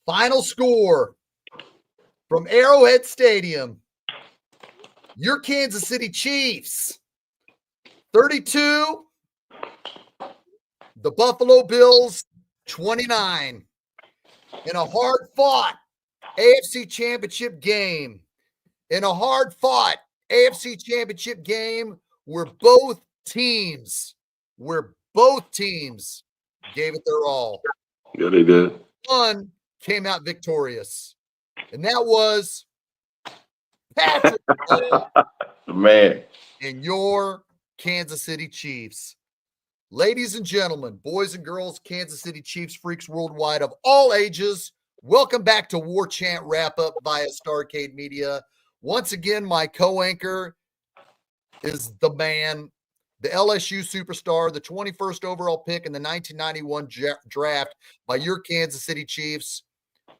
Final score from Arrowhead Stadium. Your Kansas City Chiefs, 32. The Buffalo Bills, 29. In a hard-fought AFC Championship game. In a hard-fought AFC Championship game where both teams gave it their all. Yeah, they did. One came out victorious, and that was Patrick Man. and your Kansas City Chiefs. Ladies and gentlemen, boys and girls, Kansas City Chiefs freaks worldwide of all ages, welcome back to War Chant Wrap-Up via Starcade Media. Once again, my co-anchor is the man, the LSU superstar, the 21st overall pick in the 1991 draft by your Kansas City Chiefs.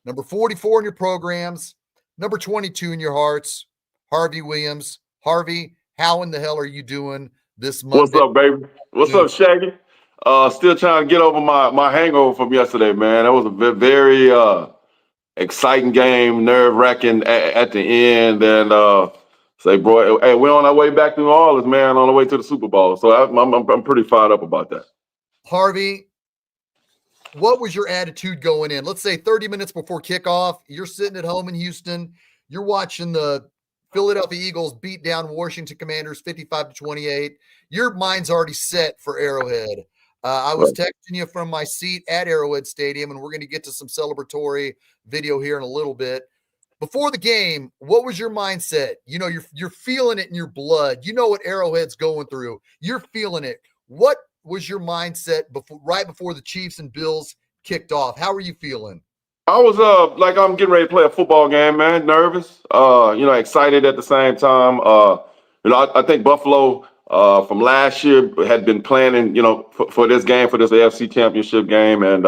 Number 44 in your programs, number 22 in your hearts, Harvey Williams. Harvey, how in the hell are you doing this Monday? What's up, baby? What's up, Shaggy? Still trying to get over my hangover from yesterday, man. That was a very exciting game, nerve-wracking at the end. And say, bro, hey, we're on our way back to New Orleans, man, on the way to the Super Bowl. So I'm pretty fired up about that. Harvey, what was your attitude going in? Let's say 30 minutes before kickoff, you're sitting at home in Houston. You're watching the Philadelphia Eagles beat down Washington Commanders 55-28. Your mind's already set for Arrowhead. I was texting you from my seat at Arrowhead Stadium, and we're going to get to some celebratory video here in a little bit. Before the game, what was your mindset? You know, you're feeling it in your blood. You know what Arrowhead's going through. You're feeling it. What was your mindset right before the Chiefs and Bills kicked off? How were you feeling? I was like I'm getting ready to play a football game, man. Nervous, excited at the same time. I think Buffalo from last year had been planning, for this game, for this AFC Championship game, and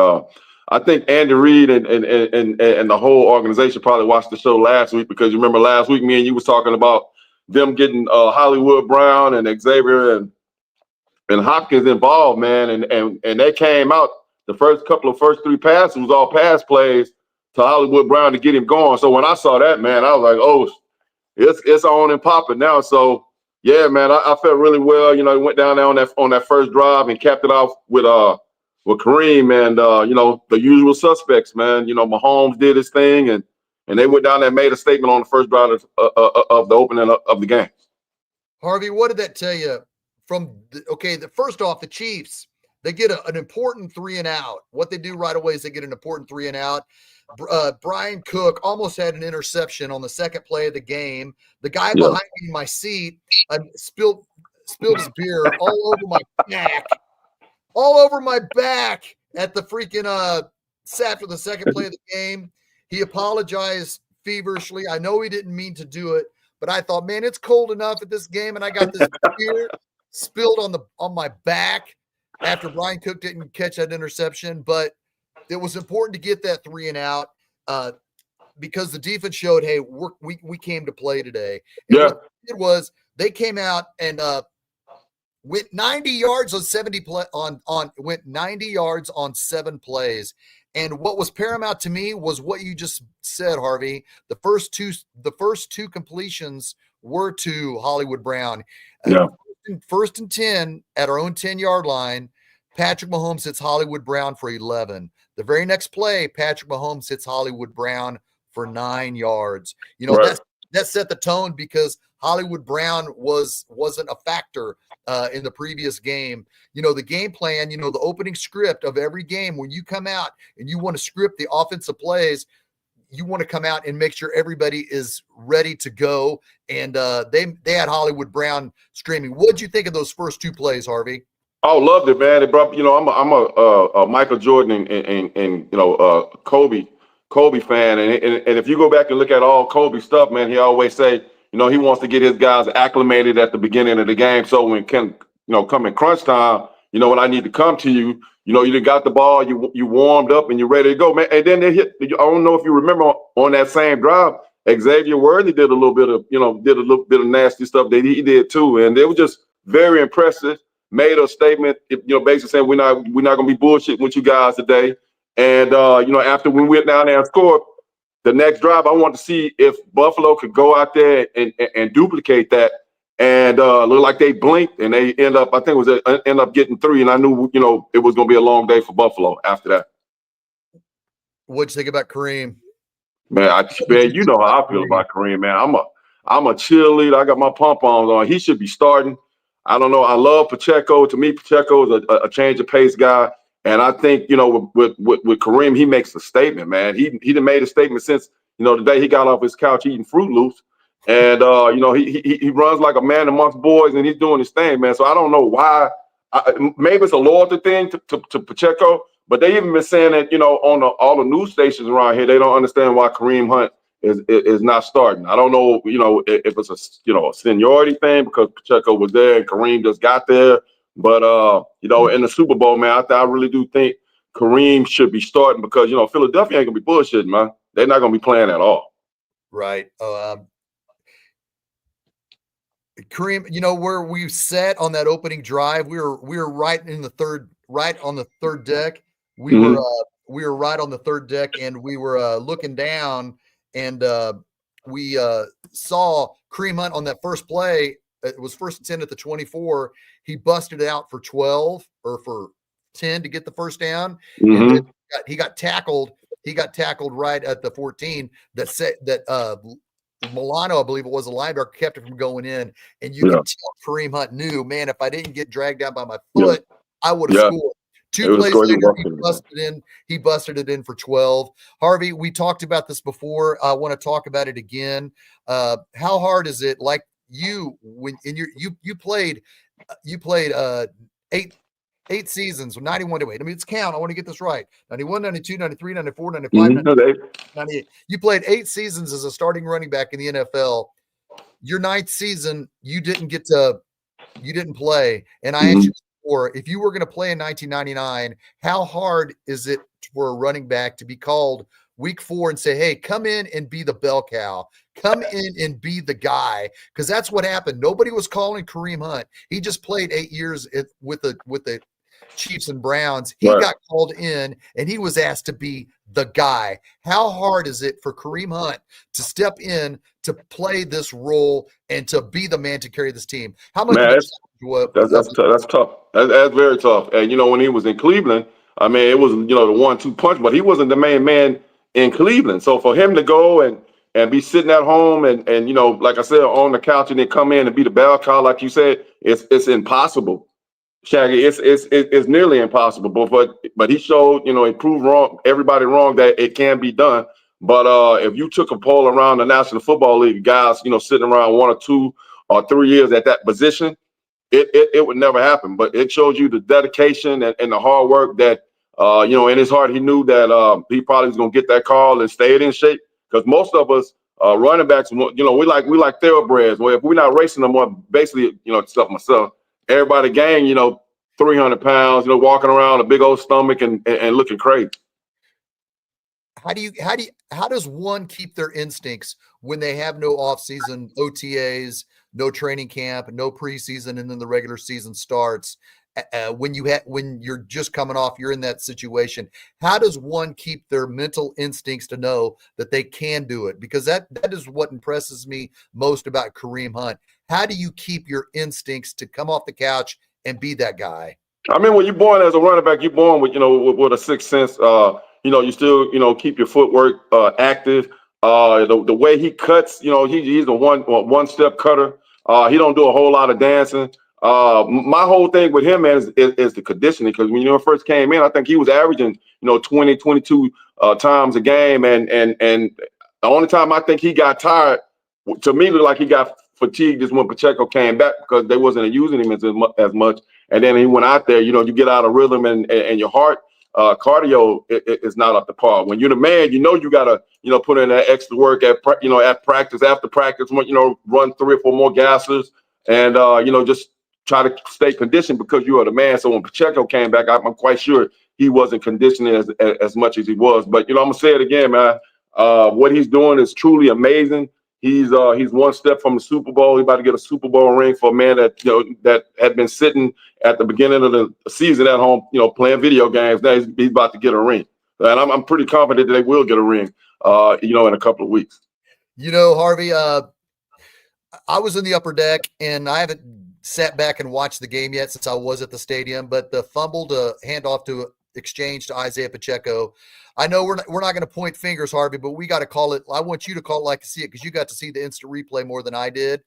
I think Andy Reid and the whole organization probably watched the show last week, because you remember last week me and you was talking about them getting Hollywood Brown and Xavier and Hopkins involved, man, and they came out. The first three passes was all pass plays to Hollywood Brown to get him going. So when I saw that, man, I was like, oh, it's on and popping now. So yeah, man, I felt really well. He went down there on that first drive and capped it off with Kareem and the usual suspects, man. Mahomes did his thing, and they went down there and made a statement on the first drive of the opening of the game. Harvey, what did that tell you? First off, the Chiefs, they get an important 3-and-out. What they do right away is they get an important 3-and-out. Brian Cook almost had an interception on the second play of the game. The guy behind me in my seat spilled his beer all over my back at the freaking after the second play of the game. He apologized feverishly. I know he didn't mean to do it, but I thought, man, it's cold enough at this game, and I got this beer spilled on my back after Brian Cook didn't catch that interception. But it was important to get that 3-and-out because the defense showed, hey, we came to play today. And what it was, they came out and went 90 yards on 90 yards on 7 plays. And what was paramount to me was what you just said, Harvey. The first two completions were to Hollywood Brown. First and 10 at our own 10-yard line, Patrick Mahomes hits Hollywood Brown for 11. The very next play, Patrick Mahomes hits Hollywood Brown for 9 yards. That set the tone because Hollywood Brown wasn't a factor in the previous game. The game plan, the opening script of every game, when you come out and you want to script the offensive plays, you want to come out and make sure everybody is ready to go. And they had Hollywood Brown screaming. What'd you think of those first 2 plays, Harvey? Oh, loved it, man. It brought, I'm a Michael Jordan and Kobe Kobe fan, and if you go back and look at all Kobe stuff, man, he always say, he wants to get his guys acclimated at the beginning of the game, so when come in crunch time, when I need to come to you, you done got the ball, you warmed up and you're ready to go, man. And then they hit. I don't know if you remember on that same drive, Xavier Worthy did a little bit of nasty stuff that he did too, and they were just very impressive. Made a statement, basically saying we're not gonna be bullshitting with you guys today. And after we went down there and scored, the next drive, I want to see if Buffalo could go out there and duplicate that. And look like they blinked and they end up getting 3. And I knew it was gonna be a long day for Buffalo after that. What'd you think about Kareem? Man, you know how I feel about Kareem, man. I'm a cheerleader. I got my pom-poms on. He should be starting. I don't know. I love Pacheco. To me, Pacheco is a change of pace guy. And I think, with Kareem, he makes a statement, man. He done made a statement since, the day he got off his couch eating Fruit Loops. And, he runs like a man amongst boys and he's doing his thing, man. So I don't know why. Maybe it's a loyalty thing to Pacheco, but they even been saying that, on all the news stations around here, they don't understand why Kareem Hunt is not starting. I don't know, if it's a seniority thing because Pacheco was there and Kareem just got there. But in the Super Bowl, man, I really do think Kareem should be starting because Philadelphia ain't gonna be bullshitting, man. They're not gonna be playing at all. Right. Kareem, where we sat on that opening drive, we were right on the third deck. We were right on the third deck, and we were looking down, and we saw Kareem Hunt on that first play. It was 1st and 10 at the 24. He busted it out for 12 or for 10 to get the first down, and then he got tackled. He got tackled right at the 14. That Milano, I believe it was, a linebacker, kept it from going in, and you can tell Kareem Hunt knew, man, if I didn't get dragged down by my foot, I would have scored. 2 plays later, he busted it in for 12. Harvey, we talked about this before. I want to talk about it again. How hard is it? Like you played 8 seasons, 91 to 8. I mean, it's count. I want to get this right. 91, 92, 93, 94, 95, 98. You played 8 seasons as a starting running back in the NFL. Your 9th season, you didn't play. And I asked you before, if you were going to play in 1999, how hard is it for a running back to be called week 4 and say, hey, come in and be the bell cow. Come in and be the guy, because that's what happened. Nobody was calling Kareem Hunt. He just played 8 years with the Chiefs and Browns. He got called in, and he was asked to be the guy. How hard is it for Kareem Hunt to step in to play this role and to be the man to carry this team? How much? Man, that's tough. That's very tough. And when he was in Cleveland, I mean, it was the 1-2 punch, but he wasn't the main man in Cleveland. So for him to go and be sitting at home and like I said, on the couch and then come in and be the bell cow, like you said, it's impossible. Shaggy, it's nearly impossible. But he showed, he proved everybody wrong that it can be done. But if you took a poll around the National Football League, guys, sitting around 1 or 2 or 3 years at that position, it would never happen. But it shows you the dedication and the hard work that in his heart he knew that he probably was gonna get that call and stay in shape. Because most of us running backs, we like thoroughbreds. Well, if we're not racing them more, basically, stuff myself, everybody gang, 300 pounds, walking around a big old stomach and looking crazy. How does one keep their instincts when they have no off-season OTAs, no training camp, no preseason, and then the regular season starts? When you're just coming off, you're in that situation. How does one keep their mental instincts to know that they can do it? Because that is what impresses me most about Kareem Hunt. How do you keep your instincts to come off the couch and be that guy? I mean, when you're born as a running back, you're born with with a sixth sense. You still keep your footwork active. The way he cuts, he's a one step cutter. He don't do a whole lot of dancing. My whole thing with him, man, is the conditioning. Because when he first came in, I think he was averaging 20, 22 times a game, and the only time I think he got tired, to me, looked like he got fatigued is when Pacheco came back because they wasn't using him as much. And then he went out there, you get out of rhythm and your heart cardio is not up to par. When you're the man, you gotta put in that extra work at practice, after practice, run 3 or 4 more gassers, and just try to stay conditioned because you are the man. So when Pacheco came back, I'm quite sure he wasn't conditioning as much as he was. But I'm gonna say it again, man. What he's doing is truly amazing. He's one step from the Super Bowl. He's about to get a Super Bowl ring for a man that had been sitting at the beginning of the season at home, playing video games. Now he's about to get a ring, and I'm pretty confident that they will get a ring, in a couple of weeks. Harvey, I was in the upper deck, and I haven't sat back and watched the game yet since I was at the stadium. But the fumble to hand off to exchange to Isaiah Pacheco, I know we're not going to point fingers, Harvey, but we got to call it. I want you to call it like you see it because you got to see the instant replay more than I did.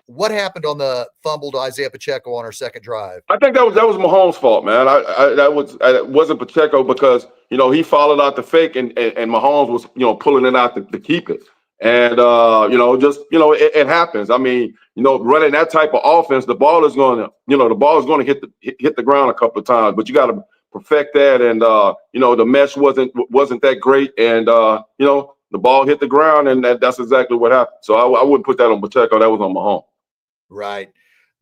What happened on the fumble to Isaiah Pacheco on our second drive? I think that was Mahomes' fault, man. It wasn't Pacheco because he followed out the fake and Mahomes was pulling it out to keep it. And it happens. I mean, running that type of offense, the ball is going to hit the ground a couple of times, but you got to perfect that. And the mesh wasn't that great, and the ball hit the ground, and that's exactly what happened. So I wouldn't put that on Pacheco. That was on Mahomes. Right.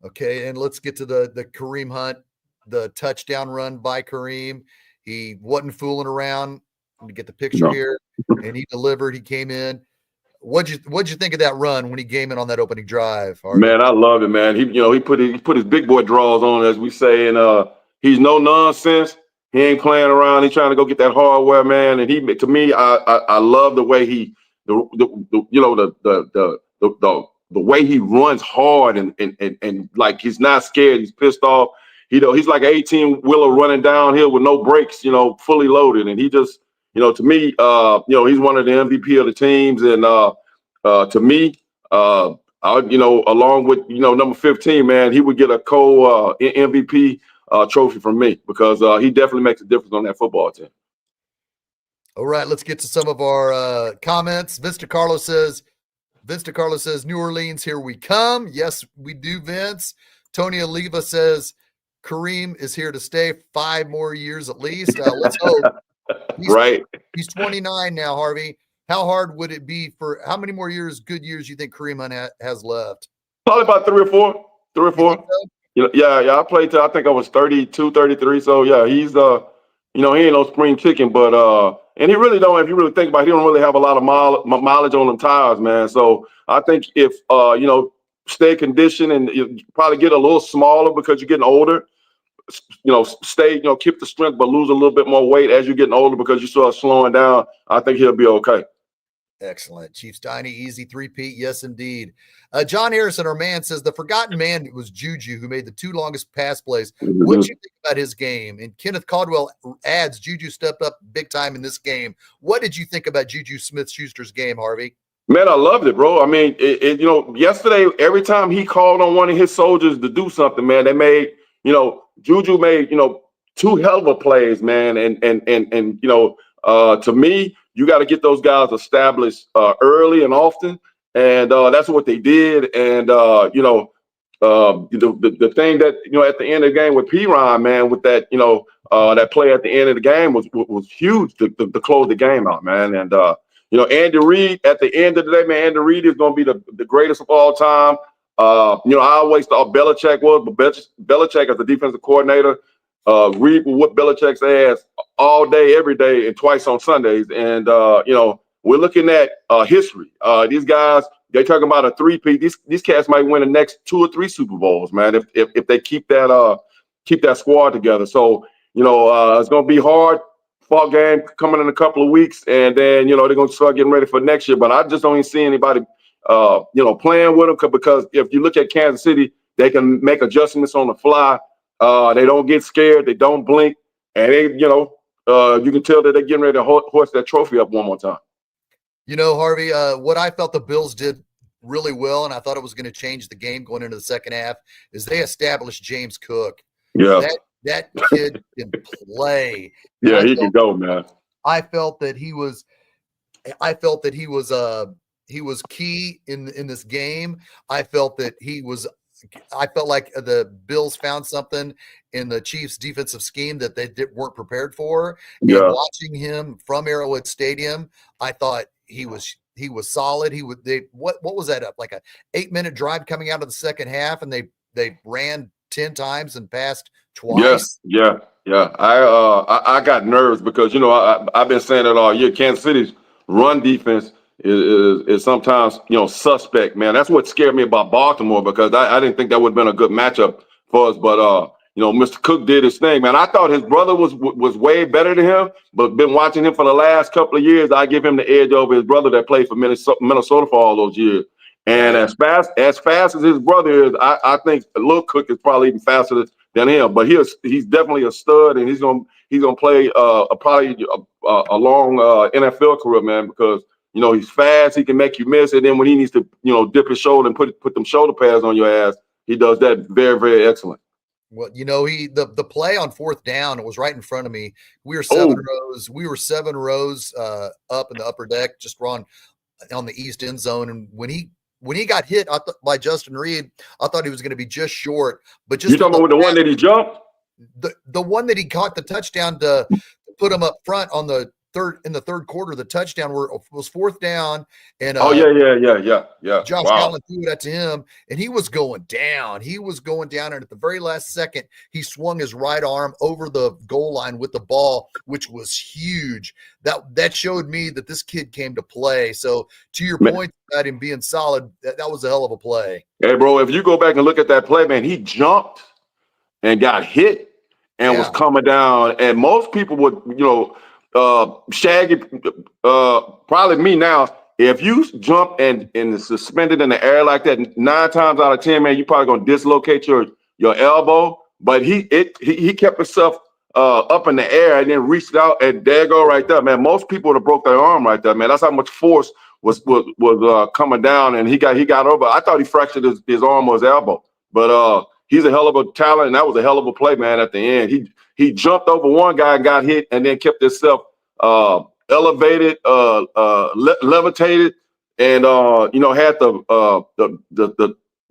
Okay, and let's get to the Kareem Hunt, the touchdown run by Kareem. He wasn't fooling around. To get the picture here, and he delivered. He came in. What'd you think of that run when he came in on that opening drive, Harvey? Man, I love it, man. He put his big boy draws on, as we say, and he's no nonsense. He ain't playing around. He's trying to go get that hardware, man. And to me, I love the way the way he runs hard and like he's not scared. He's pissed off. He's like an 18-wheeler running downhill with no brakes, fully loaded. And he just, to me, he's one of the MVP of the teams. And to me, along with number 15, man, he would get a MVP trophy from me because he definitely makes a difference on that football team. All right, let's get to some of our comments. Vince DiCarlo says, New Orleans, here we come. Yes, we do, Vince. Tony Oliva says, Kareem is here to stay 5 more years at least. Let's hope. He's 29 now, Harvey. How hard would it be for how many more good years you think Kareem Hunt has left? Probably about 3 or 4. Yeah. I played till I think I was 32, 33. So yeah, he's he ain't no spring chicken, but and he really don't. If you really think about it, he don't really have a lot of mileage on them tires, man. So I think if stay conditioned and you probably get a little smaller because you're getting older. Keep the strength, but lose a little bit more weight as you're getting older because you start slowing down. I think he'll be okay. Excellent. Chiefs Tiny, easy 3-peat. Yes, indeed. John Harrison, our man, says the forgotten man was Juju, who made the 2 longest pass plays. Mm-hmm. What do you think about his game? And Kenneth Caldwell adds Juju stepped up big time in this game. What did you think about Juju Smith-Schuster's game, Harvey? Man, I loved it, bro. I mean, yesterday, every time he called on one of his soldiers to do something, man, they made, Juju made, 2 hell of a plays, man. And to me, you got to get those guys established early and often. And that's what they did. And, the thing that, at the end of the game with P-Ron, man, with that, that play at the end of the game was huge to close the game out, man. And, Andy Reid, at the end of the day, man, Andy Reid is going to be the greatest of all time. I always thought Belichick was, but Belichick as the defensive coordinator, Reid will whip Belichick's ass all day, every day, and twice on Sundays. And, we're looking at history. These guys, they're talking about a 3-peat. These cats might win the next 2 or 3 Super Bowls, man, if they keep that squad together. So, it's going to be hard. Fall game coming in a couple of weeks, and then, they're going to start getting ready for next year. But I just don't even see anybody playing with them because if you look at Kansas City, they can make adjustments on the fly. They don't get scared. They don't blink. And they, you can tell that they're getting ready to hoist that trophy up one more time. Harvey, what I felt the Bills did really well, and I thought it was going to change the game going into the second half, is they established James Cook. Yeah. That kid can play. Yeah, he can go, man. I felt that he was key in this game. I felt that he was I felt like the Bills found something in the Chiefs' defensive scheme that they weren't prepared for. And Yeah. watching him from Arrowhead Stadium, I thought he was solid. What was that up like a 8-minute drive coming out of the second half, and they ran 10 times and passed Yeah, twice. yeah, yeah. I got nerves because I've been saying it all year. Kansas City's run defense is sometimes suspect, man. That's what scared me about Baltimore because I didn't think that would have been a good matchup for us. But Mr. Cook did his thing, man. I thought his brother was way better than him, but been watching him for the last couple of years. I give him the edge over his brother that played for Minnesota for all those years. And Right. as fast as his brother is, I think Lil Cook is probably even faster than him. But he's definitely a stud, and he's gonna play probably a long NFL career, man, because he's fast. He can make you miss, and then when he needs to dip his shoulder and put them shoulder pads on your ass, he does that very, very excellent. Well, the play on fourth down, it was right in front of me. We were Oh, seven rows up in the upper deck, just on the east end zone. And when he got hit by Justin Reed, I thought he was going to be just short. But just you talking about the one that he jumped? The one that he caught the touchdown to put him up front in the third quarter, the touchdown was fourth down, and Oh yeah. Josh Wow. Allen threw it to him, and he was going down. And at the very last second, he swung his right arm over the goal line with the ball, which was huge. That showed me that this kid came to play. So to your point about him being solid, that was a hell of a play. Hey, bro, if you go back and look at that play, man, he jumped and got hit and was coming down. And most people would, Shaggy, probably me now, if you jump and is suspended in the air like that, 9 times out of 10, man, you probably gonna dislocate your elbow. But he kept himself up in the air and then reached out, and there you go right there, man. Most people would have broke their arm right there, man. That's how much force was coming down, and he got over. I thought he fractured his arm or his elbow, but he's a hell of a talent, and that was a hell of a play, man. At the end, he jumped over one guy and got hit, and then kept himself elevated, levitated, and had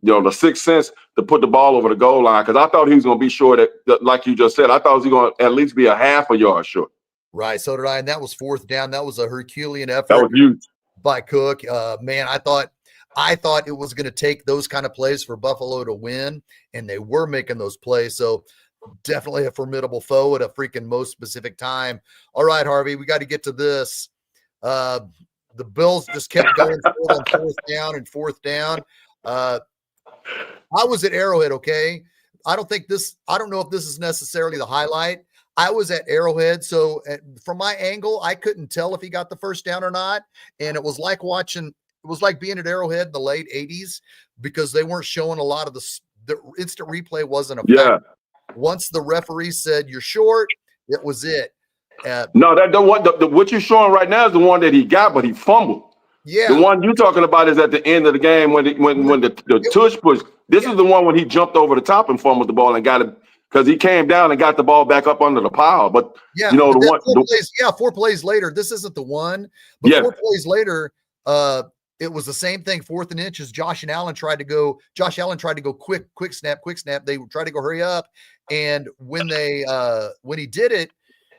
the sixth sense to put the ball over the goal line. Because I thought he was going to be short, like you just said. I thought he was going to at least be a half a yard short. Right, so did I, and that was fourth down. That was a Herculean effort. That was huge by Cook. Man, I thought it was going to take those kind of plays for Buffalo to win, and they were making those plays. So definitely a formidable foe at a freaking most specific time. All right, Harvey, we got to get to this. The Bills just kept going on fourth down. I was at Arrowhead, okay? I don't know if this is necessarily the highlight. I was at Arrowhead, so from my angle, I couldn't tell if he got the first down or not. And it was like being at Arrowhead in the late 80s because they weren't showing a lot of the instant replay wasn't a fact. Once the referee said you're short, it was it. No, what you're showing right now is the one that he got, but he fumbled. Yeah. The one you're talking about is at the end of the game when the tush push. This is the one when he jumped over the top and fumbled the ball and got it because he came down and got the ball back up under the pile. But yeah, 4 plays later. This isn't the one, but 4 plays later, it was the same thing. 4th and inches. Josh Allen tried to go quick snap. They tried to go hurry up, and when he did it,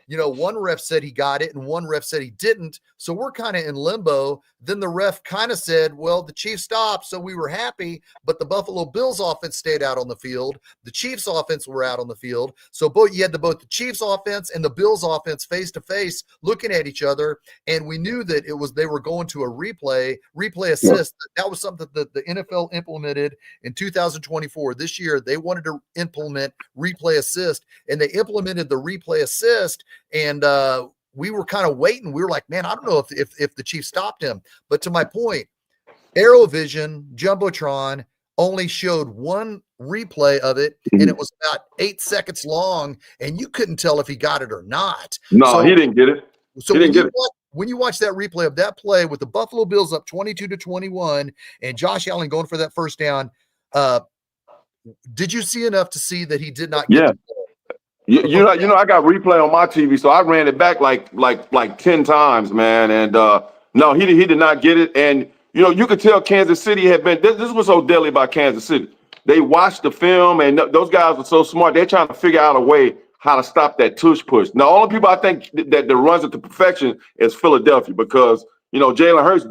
one ref said he got it and one ref said he didn't. So we're kind of in limbo. Then the ref kind of said, well, the Chiefs stopped. So we were happy, but the Buffalo Bills offense stayed out on the field. The Chiefs offense were out on the field. So you had both the Chiefs offense and the Bills offense face to face looking at each other. And we knew that they were going to a replay assist. That was something that the NFL implemented in 2024. This year, they wanted to implement replay assist, and they implemented the replay assist. And we were kind of waiting. We were like, man, I don't know if the Chiefs stopped him. But to my point, ArrowVision, Jumbotron only showed one replay of it, and it was about 8 seconds long, and you couldn't tell if he got it or not. No, he didn't get it. So when you watch that replay of that play with the Buffalo Bills up 22-21 and Josh Allen going for that first down, did you see enough to see that he did not get the ball? I got replay on my TV, so I ran it back like 10 times, man. And no, he did not get it. And you could tell Kansas City had been. This was so deadly about Kansas City. they watch the film, and those guys are so smart. They're trying to figure out a way how to stop that tush push. Now, the only people I think that runs it to perfection is Philadelphia, because Jalen Hurts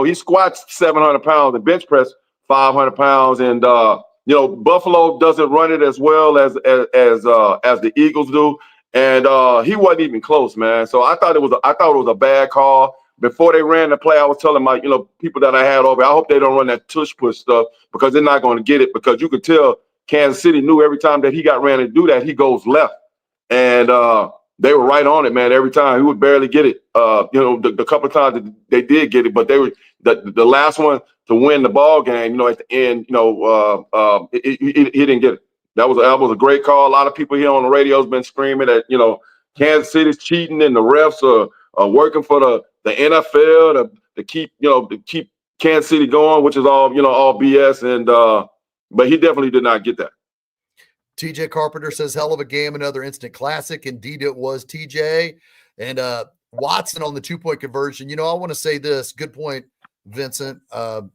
he squats 700 pounds and bench press 500 pounds, and Buffalo doesn't run it as well as the Eagles do, and he wasn't even close, man. So I thought it was a bad call. Before they ran the play, I was telling my people that I had over, I hope they don't run that tush push stuff, because they're not going to get it, because you could tell Kansas City knew every time that he got ran to do that, he goes left. And they were right on it, man. Every time he would barely get it. The couple of times that they did get it, but they were the last one to win the ball game. At the end, he didn't get it. That was a great call. A lot of people here on the radio has been screaming that Kansas City's cheating and the refs are working for the NFL to keep Kansas City going, which is all BS. And but he definitely did not get that. TJ Carpenter says, hell of a game, another instant classic. Indeed it was, TJ. And Watson on the 2-point conversion. I want to say this. Good point, Vincent. The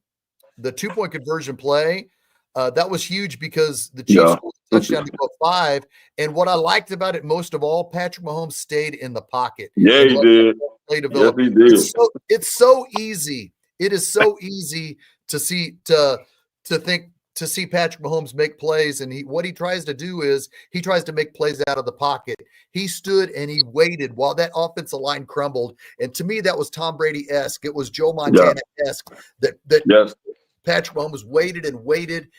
2-point conversion play, that was huge, because the Chiefs scored a touchdown to go 5. And what I liked about it most of all, Patrick Mahomes stayed in the pocket. Yeah, he did. Yes, he did. It's so easy. It is so easy to see Patrick Mahomes make plays, and what he tries to do is he tries to make plays out of the pocket. He stood and he waited while that offensive line crumbled, and to me that was Tom Brady-esque. It was Joe Montana-esque that Patrick Mahomes waited and waited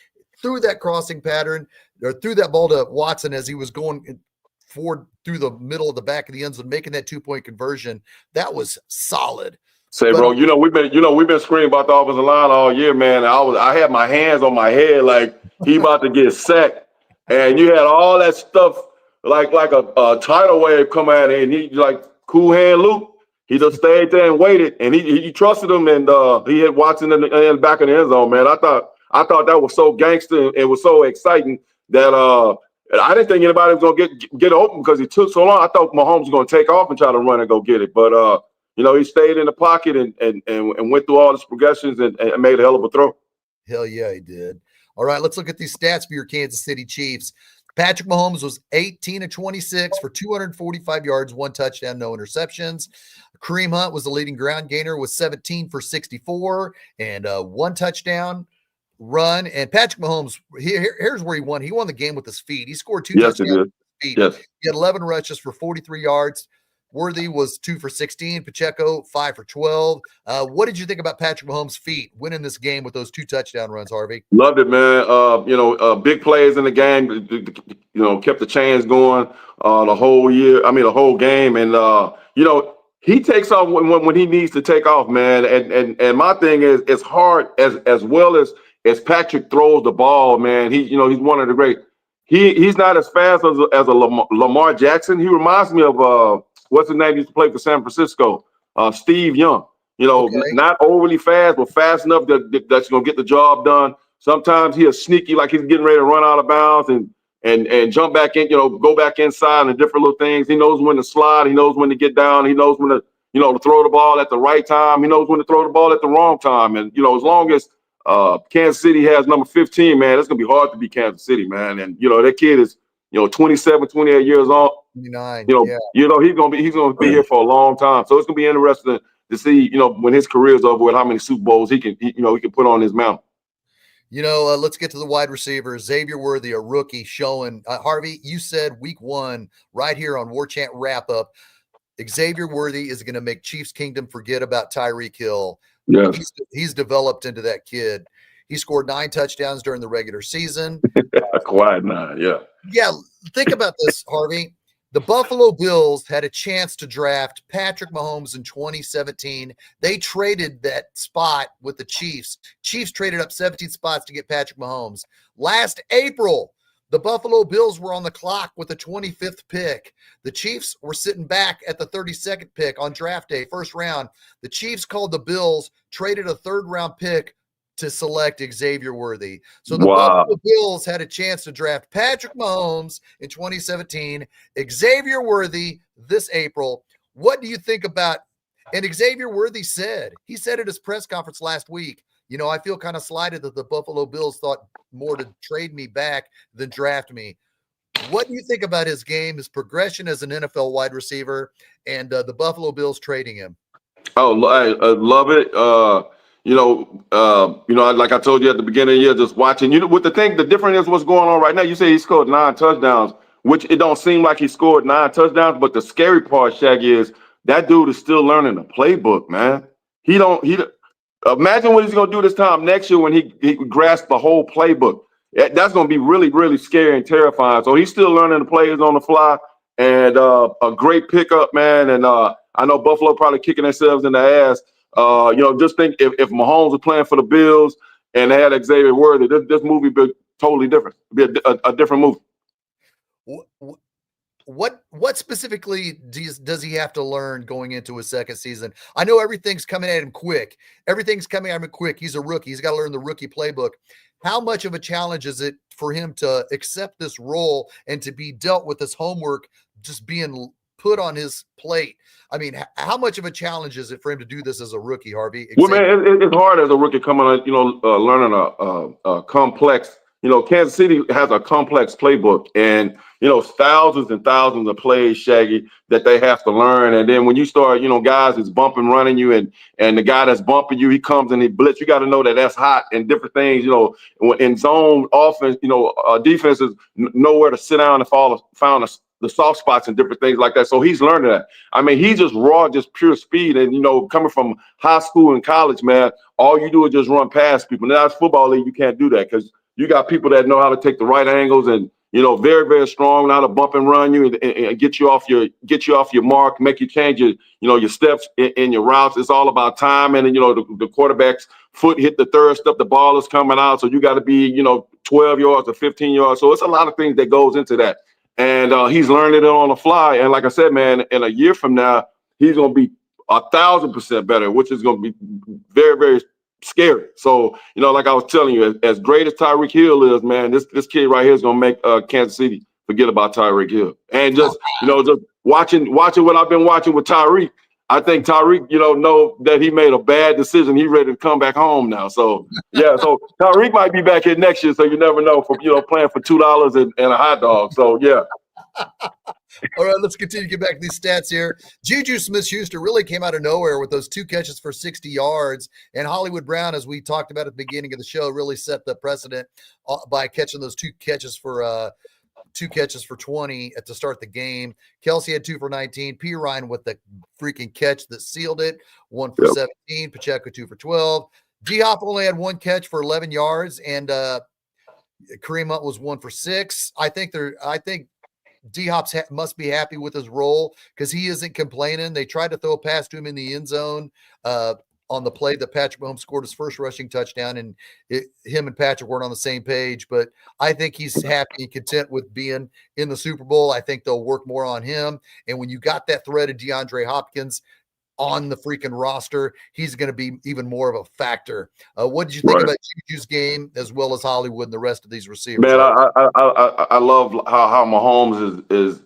through that crossing pattern, or through that ball to Watson as he was going forward through the middle of the back of the end zone, making that 2-point conversion. That was solid. Bro, we've been screaming about the offensive line all year, man. I had my hands on my head like he about to get sacked, and you had all that stuff like a tidal wave come at him, and he like cool hand Luke. He just stayed there and waited, and he trusted him, and he hit Watson in the back of the end zone, man. I thought that was so gangster. It was so exciting that I didn't think anybody was gonna get open because he took so long. I thought Mahomes was gonna take off and try to run and go get it, but he stayed in the pocket and went through all his progressions and made a hell of a throw. Hell yeah, he did. All right, let's look at these stats for your Kansas City Chiefs. Patrick Mahomes was 18 of 26 for 245 yards, 1 touchdown, no interceptions. Kareem Hunt was the leading ground gainer with 17 for 64 and 1 touchdown run. And Patrick Mahomes, here's where he won. He won the game with his feet. He scored 2 touchdowns with his feet. Yes. He had 11 rushes for 43 yards. Worthy was 2 for 16. Pacheco 5 for 12. What did you think about Patrick Mahomes' feet winning this game with those 2 touchdown runs, Harvey? Loved it, man. Big plays in the game. Kept the chains going the whole year. I mean, the whole game. And he takes off when he needs to take off, man. And my thing is, it's hard as well as Patrick throws the ball, man. He's one of the great. He's not as fast as a Lamar Jackson. He reminds me of what's his name? He used to play for San Francisco, Steve Young. Not overly fast, but fast enough that's gonna get the job done. Sometimes he's sneaky, like he's getting ready to run out of bounds and jump back in, go back inside and different little things. He knows when to slide. He knows when to get down. He knows when to throw the ball at the right time. He knows when to throw the ball at the wrong time. And as long as Kansas City has number 15, man, it's gonna be hard to beat Kansas City, man. And that kid is 27, 28 years old. 29. He's gonna be here for a long time. So it's gonna be interesting to see, when his career's over with, how many Super Bowls he can put on his mount. Let's get to the wide receiver. Xavier Worthy, a rookie, showing. Harvey, you said week 1 right here on War Chant Wrap Up. Xavier Worthy is going to make Chiefs Kingdom forget about Tyreek Hill. Yes. He's developed into that kid. He scored 9 touchdowns during the regular season. A quiet 9, yeah. Yeah, think about this, Harvey. The Buffalo Bills had a chance to draft Patrick Mahomes in 2017. They traded that spot with the Chiefs. Chiefs traded up 17 spots to get Patrick Mahomes. Last April, the Buffalo Bills were on the clock with the 25th pick. The Chiefs were sitting back at the 32nd pick on draft day, first round. The Chiefs called the Bills, traded a 3rd-round pick to select Xavier Worthy. So the Buffalo Bills had a chance to draft Patrick Mahomes in 2017, Xavier Worthy this April. What do you think about, and Xavier Worthy said at his press conference last week, I feel kind of slighted that the Buffalo Bills thought more to trade me back than draft me. What do you think about his game, his progression as an NFL wide receiver, and the Buffalo Bills trading him? Oh, I love it. Like I told you at the beginning of the year, just watching. With the difference is what's going on right now. You say he scored 9 touchdowns, which it don't seem like he scored 9 touchdowns. But the scary part, Shaggy, is that dude is still learning the playbook, man. Imagine what he's going to do this time next year when he grasps the whole playbook. That's going to be really, really scary and terrifying. So he's still learning the plays on the fly, and a great pickup, man. And I know Buffalo probably kicking themselves in the ass. Just think if Mahomes was playing for the Bills and they had Xavier Worthy, this movie would be totally different. It'd be a different movie. What specifically does he have to learn going into his second season? I know everything's coming at him quick. Everything's coming at him quick. He's a rookie. He's got to learn the rookie playbook. How much of a challenge is it for him to accept this role and to be dealt with this homework just being put on his plate? I mean, how much of a challenge is it for him to do this as a rookie, Harvey? Well, man, it's hard as a rookie coming on, learning a complex. Kansas City has a complex playbook, and thousands and thousands of plays, Shaggy, that they have to learn. And then when you start, guys is bumping, running you, and the guy that's bumping you, he comes and he blitz. You got to know that that's hot and different things. In zone offense, defenses nowhere to sit down and found the soft spots and different things like that. So he's learning that. I mean, he's just raw, just pure speed. And, coming from high school and college, man, all you do is just run past people. Now, it's football league, you can't do that because you got people that know how to take the right angles and, very, very strong, know how to bump and run you and get you off your mark, make you change your steps in your routes. It's all about time. And then, the quarterback's foot hit the third step, the ball is coming out. So you got to be, 12 yards or 15 yards. So it's a lot of things that goes into that. And he's learning it on the fly. And like I said, man, in a year from now, he's going to be 1,000% better, which is going to be very, very scary. So, like I was telling you, as great as Tyreek Hill is, man, this kid right here is going to make Kansas City forget about Tyreek Hill. And just watching what I've been watching with Tyreek, I think Tyreek, know that he made a bad decision. He's ready to come back home now. So, yeah, so Tyreek might be back here next year. So you never know for, playing for $2 and a hot dog. So, yeah. All right, let's continue to get back to these stats here. Juju Smith-Schuster really came out of nowhere with those 2 catches for 60 yards. And Hollywood Brown, as we talked about at the beginning of the show, really set the precedent by catching those 2 catches for 20 to start the game. Kelsey had 2 for 19. P. Ryan with the freaking catch that sealed it, 1 for 17. Pacheco 2 for 12. D-Hop only had 1 catch for 11 yards, and Kareem Hunt was 1 for 6. I think D-Hop must be happy with his role because he isn't complaining. They tried to throw a pass to him in the end zone on the play that Patrick Mahomes scored his first rushing touchdown, and him and Patrick weren't on the same page. But I think he's happy and content with being in the Super Bowl. I think they'll work more on him. And when you got that threat of DeAndre Hopkins on the freaking roster, he's going to be even more of a factor. What did you think about Juju's game as well as Hollywood and the rest of these receivers? Man, I love how Mahomes is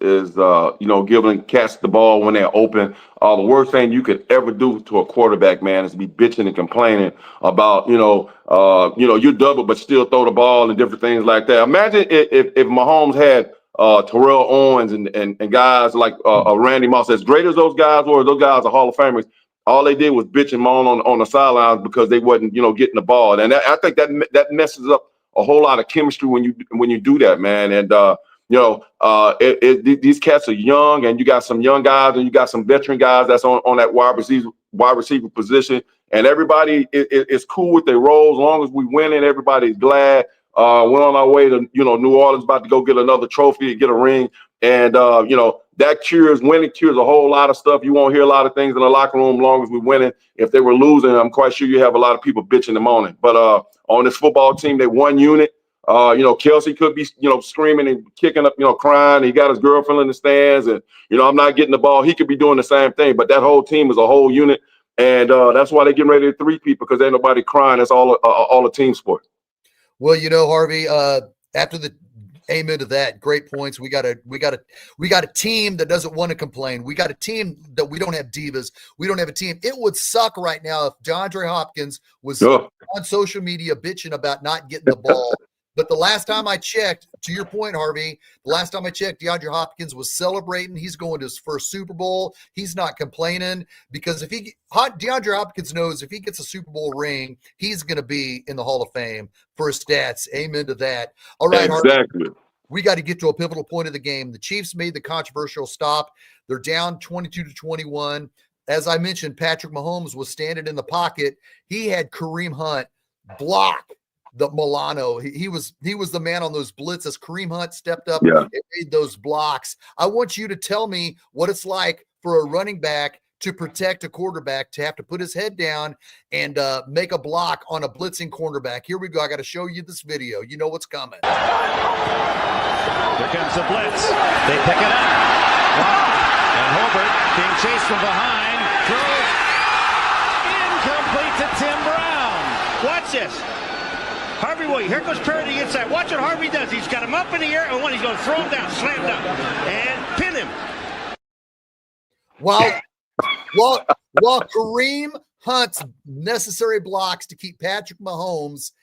giving cats the ball when they're open. The worst thing you could ever do to a quarterback, man, is be bitching and complaining about you're double but still throw the ball and different things like that. Imagine if Mahomes had Terrell Owens and guys like Randy Moss. As great as those guys were, those guys are Hall of Famers. All they did was bitch and moan on the sidelines because they wasn't, getting the ball. And I think that messes up a whole lot of chemistry when you do that, man. And these cats are young, and you got some young guys and you got some veteran guys that's on that wide receiver position. And everybody is cool with their roles. As long as we win and everybody's glad. We're on our way to, New Orleans, about to go get another trophy and get a ring. And, winning cures a whole lot of stuff. You won't hear a lot of things in the locker room as long as we're winning. If they were losing, I'm quite sure you have a lot of people bitching and moaning. But on this football team, they one unit. Kelsey could be, screaming and kicking up, crying. He got his girlfriend in the stands and, I'm not getting the ball. He could be doing the same thing. But that whole team is a whole unit. And that's why they're getting ready to 3 people, because ain't nobody crying. That's all a team sport. Well, Harvey, after Amen to that. Great points. We got a team that doesn't want to complain. We got a team that we don't have divas. We don't have a team. It would suck right now if DeAndre Hopkins was Oh, on social media bitching about not getting the ball. But the last time I checked, to your point, Harvey, the last time I checked, DeAndre Hopkins was celebrating. He's going to his first Super Bowl. He's not complaining because DeAndre Hopkins knows if he gets a Super Bowl ring, he's going to be in the Hall of Fame for his stats. Amen to that. All right, exactly. Harvey, we got to get to a pivotal point of the game. The Chiefs made the controversial stop. They're down 22-21. As I mentioned, Patrick Mahomes was standing in the pocket. He had Kareem Hunt block the Milano. He was the man on those blitzes. Kareem Hunt stepped up and made those blocks. I want you to tell me what it's like for a running back to protect a quarterback, to have to put his head down and make a block on a blitzing cornerback. Here we go. I got to show you this video. You know what's coming. Here comes the blitz. They pick it up. Wow. And Hobart being chased from behind. Throw incomplete to Tim Brown. Watch this. Harvey Williams. Here goes Perry to the inside. Watch what Harvey does. He's got him up in the air, and he's going to throw him down, slam down, and pin him. While Kareem Hunt's necessary blocks to keep Patrick Mahomes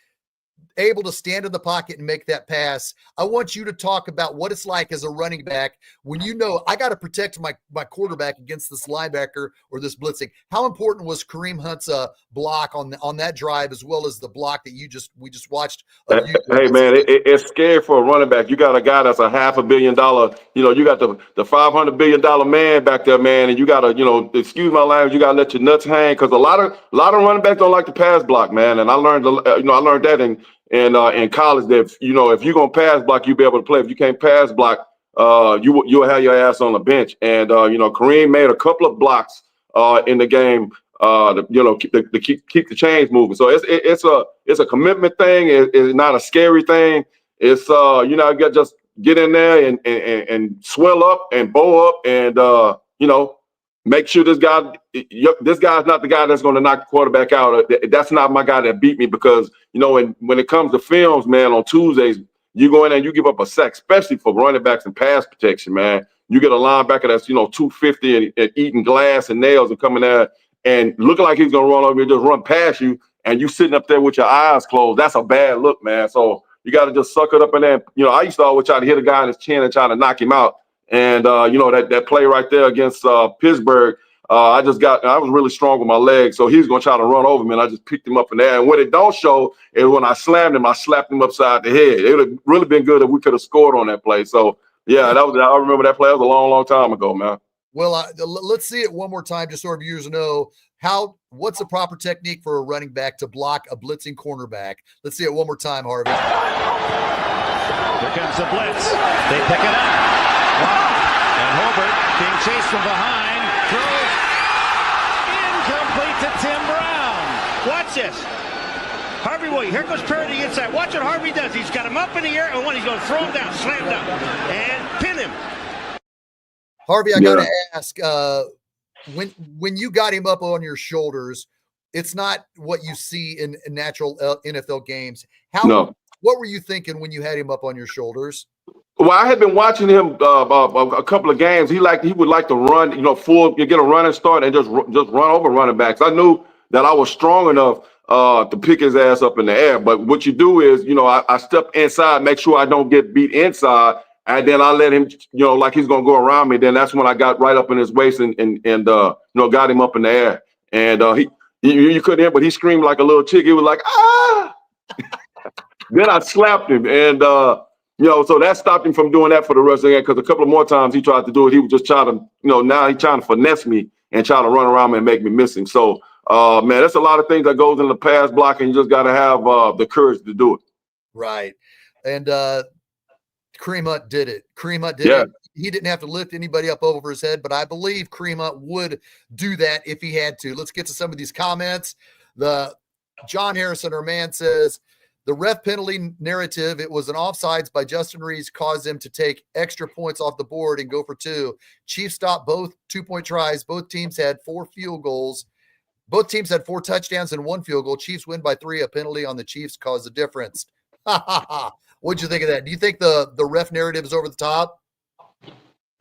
able to stand in the pocket and make that pass, I want you to talk about what it's like as a running back when you know I got to protect my quarterback against this linebacker or this blitzing. How important was Kareem Hunt's block on that drive, as well as the block that we just watched? Hey man, it's scary for a running back. You got a guy that's a $500 million. You got the $500 billion man back there, man, and you got to, excuse my language, you got to let your nuts hang, because a lot of running backs don't like to pass block, man. And I learned, I learned that in college, that if you're gonna pass block, you'll be able to play. If you can't pass block, you'll have your ass on the bench. And Kareem made a couple of blocks in the game, to keep the chains moving. So it's a commitment thing. It's not a scary thing. It's you got just get in there and swell up and bow up and make sure this guy's not the guy that's going to knock the quarterback out. That's not my guy that beat me, because when it comes to films, man, on Tuesdays, you go in there and you give up a sack, especially for running backs and pass protection, man. You get a linebacker that's 250 and eating glass and nails and coming there and looking like he's gonna run over you, just run past you, and you sitting up there with your eyes closed. That's a bad look, man. So you got to just suck it up in there. I used to always try to hit a guy in his chin and try to knock him out. And that play right there against Pittsburgh, I was really strong with my legs, so he was gonna try to run over me, and I just picked him up in there. And what it don't show is when I slammed him, I slapped him upside the head. It would have really been good if we could have scored on that play. So yeah, I remember that play. That was a long, long time ago, man. Well, let's see it one more time, just so our viewers know what's the proper technique for a running back to block a blitzing cornerback. Let's see it one more time, Harvey. Here comes the blitz. They pick it up. Wow. And Hobart being chased from behind. Throw incomplete to Tim Brown. Watch this. Harvey Williams. Here goes Perry to the inside. Watch what Harvey does. He's got him up in the air, and he's going to throw him down, slam down, and pin him. Harvey, I got to ask, when you got him up on your shoulders, it's not what you see in natural NFL games. What were you thinking when you had him up on your shoulders? Well, I had been watching him a couple of games. He would like to run, get a running start and just run over running backs. I knew that I was strong enough to pick his ass up in the air. But what you do is, I step inside, make sure I don't get beat inside, and then I let him, like he's gonna go around me. Then that's when I got right up in his waist and got him up in the air. And you couldn't hear, but he screamed like a little chick. He was like, ah. Then I slapped him, and so that stopped him from doing that for the rest of the game, because a couple of more times he tried to do it. He would just try to, now he's trying to finesse me and try to run around me and make me miss him. So, man, that's a lot of things that goes in the pass block, and you just got to have the courage to do it. Right. And Kareem Hunt did it. Kareem Hunt did it. He didn't have to lift anybody up over his head, but I believe Kareem Hunt would do that if he had to. Let's get to some of these comments. John Harrison, our man, says, the ref penalty narrative, it was an offsides by Justin Reeves, caused them to take extra points off the board and go for two. Chiefs stopped both 2-point tries. Both teams had 4 field goals. Both teams had 4 touchdowns and 1 field goal. Chiefs win by 3. A penalty on the Chiefs caused the difference. Ha ha ha. What'd you think of that? Do you think the ref narrative is over the top?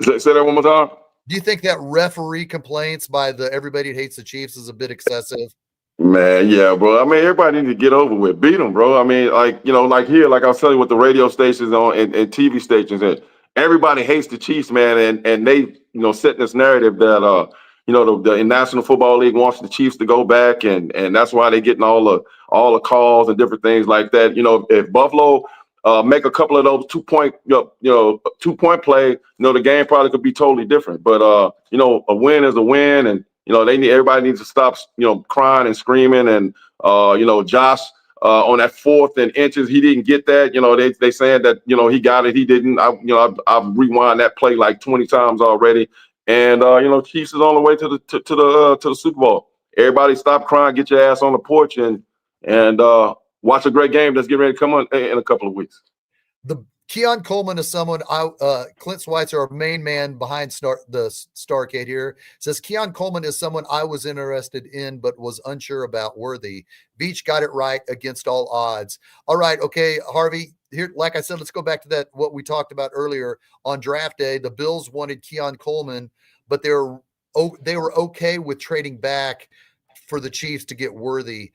Say that one more time. Do you think that referee complaints by the everybody hates the Chiefs is a bit excessive? Man, yeah, bro. I mean, everybody need to get over with. Beat them, bro. I mean, like, like here, like I was telling you with the radio stations and TV stations, and everybody hates the Chiefs, man. And they, set this narrative that, the National Football League wants the Chiefs to go back. And that's why they're getting all the calls and different things like that. If Buffalo make a couple of those 2-point, 2-point play, the game probably could be totally different. But, a win is a win. And, everybody needs to stop, crying and screaming. And, Josh, on that 4th and inches, he didn't get that. They saying that, he got it. He didn't. I've rewind that play like 20 times already. And, Chiefs is on the way to the Super Bowl. Everybody stop crying, get your ass on the porch and watch a great game that's getting ready to come on in a couple of weeks. Keon Coleman is someone Clint Schweitzer, our main man behind the Starcade here, says Keon Coleman is someone I was interested in but was unsure about Worthy. Beach got it right against all odds. All right, okay, Harvey, here, like I said, let's go back to what we talked about earlier on draft day. The Bills wanted Keon Coleman, but they were okay with trading back for the Chiefs to get Worthy.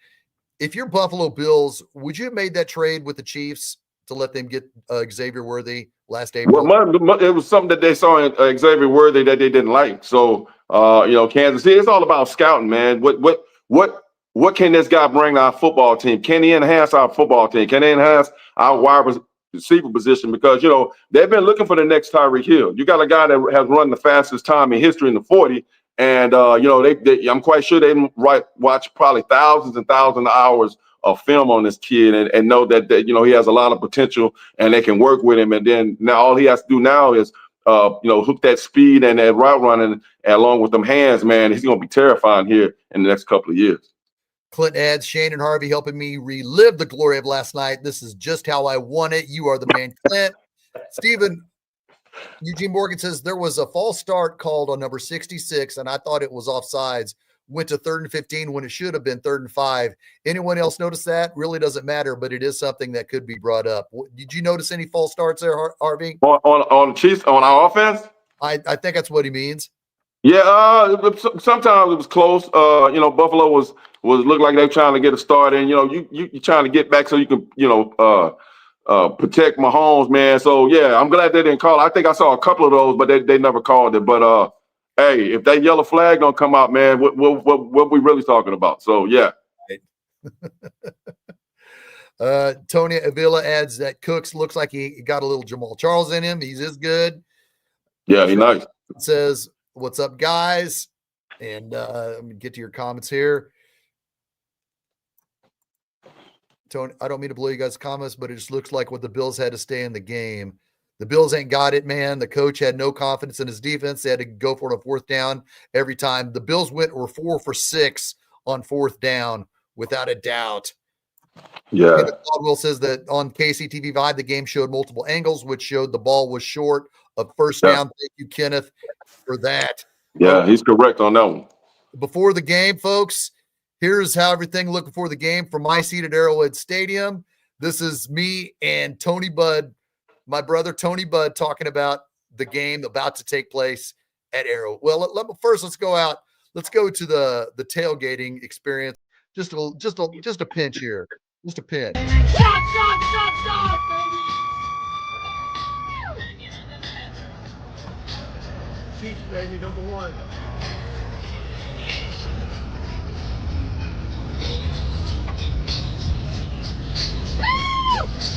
If you're Buffalo Bills, would you have made that trade with the Chiefs to let them get Xavier Worthy last April? Well, it was something that they saw in Xavier Worthy that they didn't like. So, Kansas City, it's all about scouting, man. What can this guy bring to our football team? Can he enhance our football team? Can he enhance our wide receiver position? Because, they've been looking for the next Tyreek Hill. You got a guy that has run the fastest time in history in the 40. And, I'm quite sure they watch probably thousands and thousands of hours of film on this kid and know that he has a lot of potential and they can work with him. And then now all he has to do now is, hook that speed and that route running along with them hands, man. He's going to be terrifying here in the next couple of years. Clint adds, Shane and Harvey helping me relive the glory of last night. This is just how I want it. You are the man, Clint. Stephen, Eugene Morgan says there was a false start called on number 66, and I thought it was offsides. Went to 3rd and 15 when it should have been 3rd and 5. Anyone else notice that? Really doesn't matter, but it is something that could be brought up. Did you notice any false starts there, Harvey? On Chiefs, on our offense? I think that's what he means. Yeah, sometimes it was close. Buffalo was looked like they were trying to get a start, and you trying to get back so you can protect Mahomes, man. So yeah, I'm glad they didn't call it. I think I saw a couple of those, but they never called it. But hey, if that yellow flag don't come out, man, what we really talking about? So yeah. Tony Avila adds that Cooks looks like he got a little Jamal Charles in him. He's as good. Yeah, he's nice. Says, what's up, guys? And let me get to your comments here. Tony, I don't mean to blow you guys' comments, but it just looks like what the Bills had to stay in the game. The Bills ain't got it, man. The coach had no confidence in his defense. They had to go for it on 4th down every time. The Bills were 4 for 6 on 4th down, without a doubt. Yeah. Caldwell says that on KCTV Vibe, the game showed multiple angles, which showed the ball was short of 1st down. Thank you, Kenneth, for that. Yeah, he's correct on that one. Before the game, folks, here's how everything looked before the game from my seat at Arrowhead Stadium. This is me and Tony Budd, my brother Tony Budd, talking about the game about to take place at Arrow. Well, let's go out. Let's go to the tailgating experience. Just a pinch here. Just a pinch. Shot, baby. Chiefs, baby, number 1.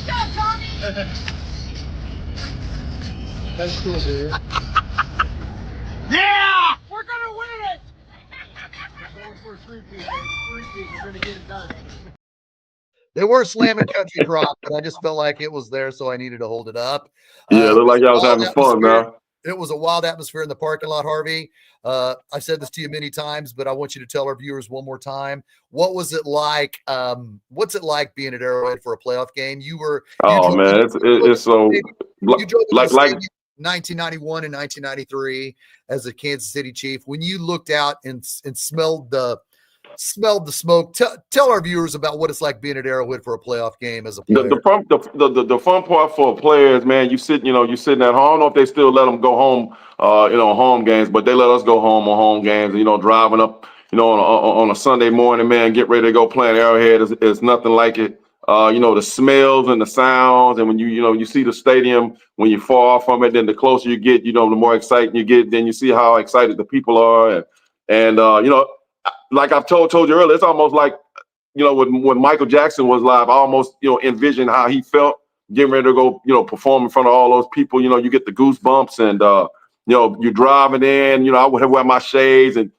Go, Tommy. That's cool, dude. Yeah! We're gonna win it! We're going for a 3-piece, baby. 3-piece, we're gonna get it done. They were slamming Country Drop, but I just felt like it was there, so I needed to hold it up. Yeah, it looked like y'all was having fun, man. It was a wild atmosphere in the parking lot, Harvey. I've said this to you many times, but I want you to tell our viewers one more time. What was it like? What's it like being at Arrowhead for a playoff game? It's so you drove like 1991 and 1993 as a Kansas City Chief. When you looked out and smelled the smelled the smoke. Tell our viewers about what it's like being at Arrowhead for a playoff game as a The, player. the fun part for players, man, you're sitting at home. I don't know if they still let them go home, home games, but they let us go home on home games. Driving up, on a Sunday morning, man, get ready to go play at Arrowhead is nothing like it. The smells and the sounds, and when you see the stadium, when you far from it, then the closer you get, the more exciting you get. Then you see how excited the people are, and like I've told you earlier, it's almost like when Michael Jackson was live, I almost envisioned how he felt getting ready to go perform in front of all those people. You get the goosebumps, and you're driving in. I would wear my shades, and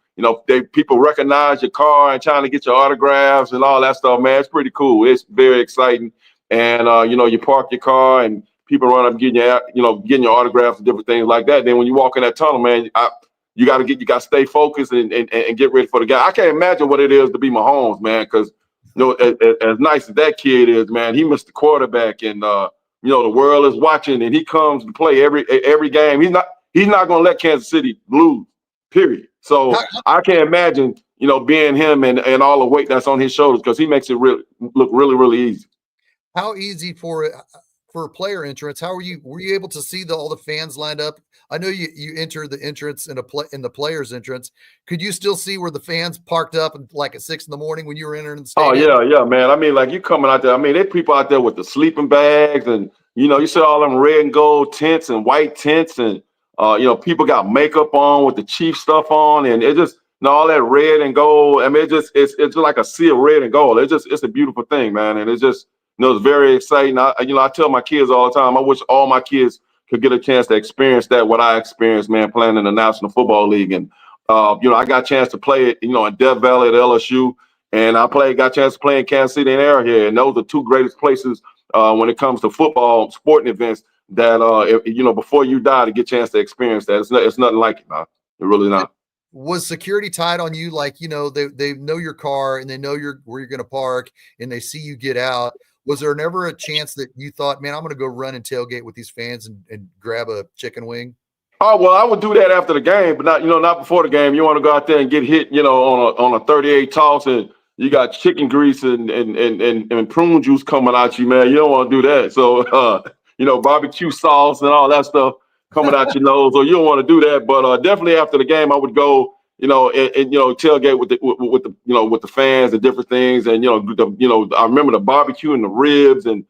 people recognize your car and trying to get your autographs and all that stuff, man. It's pretty cool. It's very exciting. And you park your car and people run up getting your autographs and different things like that. Then when you walk in that tunnel, man, you got to stay focused and get ready for the game. I can't imagine what it is to be Mahomes, man, because as nice as that kid is, man, he missed the quarterback, and the world is watching, and he comes to play every game. He's not going to let Kansas City lose. Period. So I can't imagine, being him and all the weight that's on his shoulders, because he makes it look really, really easy. How easy for player entrance? Were you able to see all the fans lined up? I know you enter the entrance in the players' entrance. Could you still see where the fans parked up like at 6 a.m. when you were entering the stadium? Oh yeah, man. I mean, like, you coming out there. I mean, there's people out there with the sleeping bags, and you see all them red and gold tents and white tents, and people got makeup on with the Chief stuff on, and it just all that red and gold. I mean, it's just like a sea of red and gold. It's a beautiful thing, man, and it's just it's very exciting. I tell my kids all the time, I wish all my kids could get a chance to experience what I experienced, man, playing in the National Football League. And I got a chance to play it, in Death Valley at LSU, and got a chance to play in Kansas City and Arrowhead, and those are two greatest places when it comes to football sporting events that before you die, to get a chance to experience that. It's nothing like it, man. It really not. Was security tight on you? Like, they know your car and they know where you're going to park, and they see you get out. Was there never a chance that you thought, man, I'm going to go run and tailgate with these fans and grab a chicken wing? Oh, well, I would do that after the game, but not before the game. You want to go out there and get hit, on a 38 toss, and you got chicken grease and prune juice coming at you, man. You don't want to do that. So, barbecue sauce and all that stuff coming out your nose. So you don't want to do that. But definitely after the game, I would go, and tailgate with the fans and different things. And I remember the barbecue and the ribs, and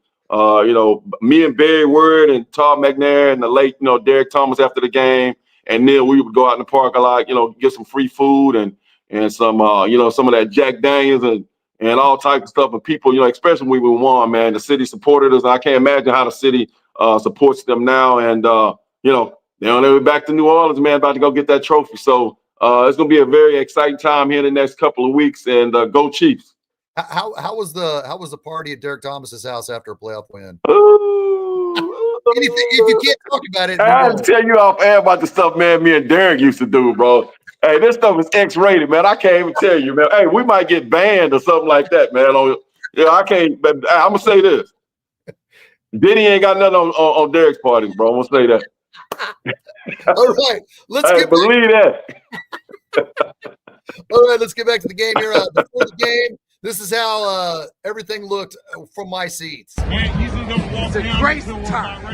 me and Barry Word and Todd McNair and the late Derek Thomas after the game, and then we would go out in the parking lot, get some free food and some some of that Jack Daniels and all types of stuff. And people, especially when we won, man, the city supported us. I can't imagine how the city supports them now. And they're on their way back to New Orleans, man, about to go get that trophy. So it's going to be a very exciting time here in the next couple of weeks, and go Chiefs. How was the party at Derek Thomas's house after a playoff win? Anything, if you can't talk about it, I'll tell you off air about the stuff, man, me and Derek used to do, bro. Hey, this stuff is X-rated, man. I can't even tell you, man. Hey, we might get banned or something like that, man. I can't. But I'm gonna say this: Diddy ain't got nothing on Derek's parties, bro. I'm gonna say that. All right, believe that. All right, let's get back to the game here. Before the game, this is how everything looked from my seats. It's a great time.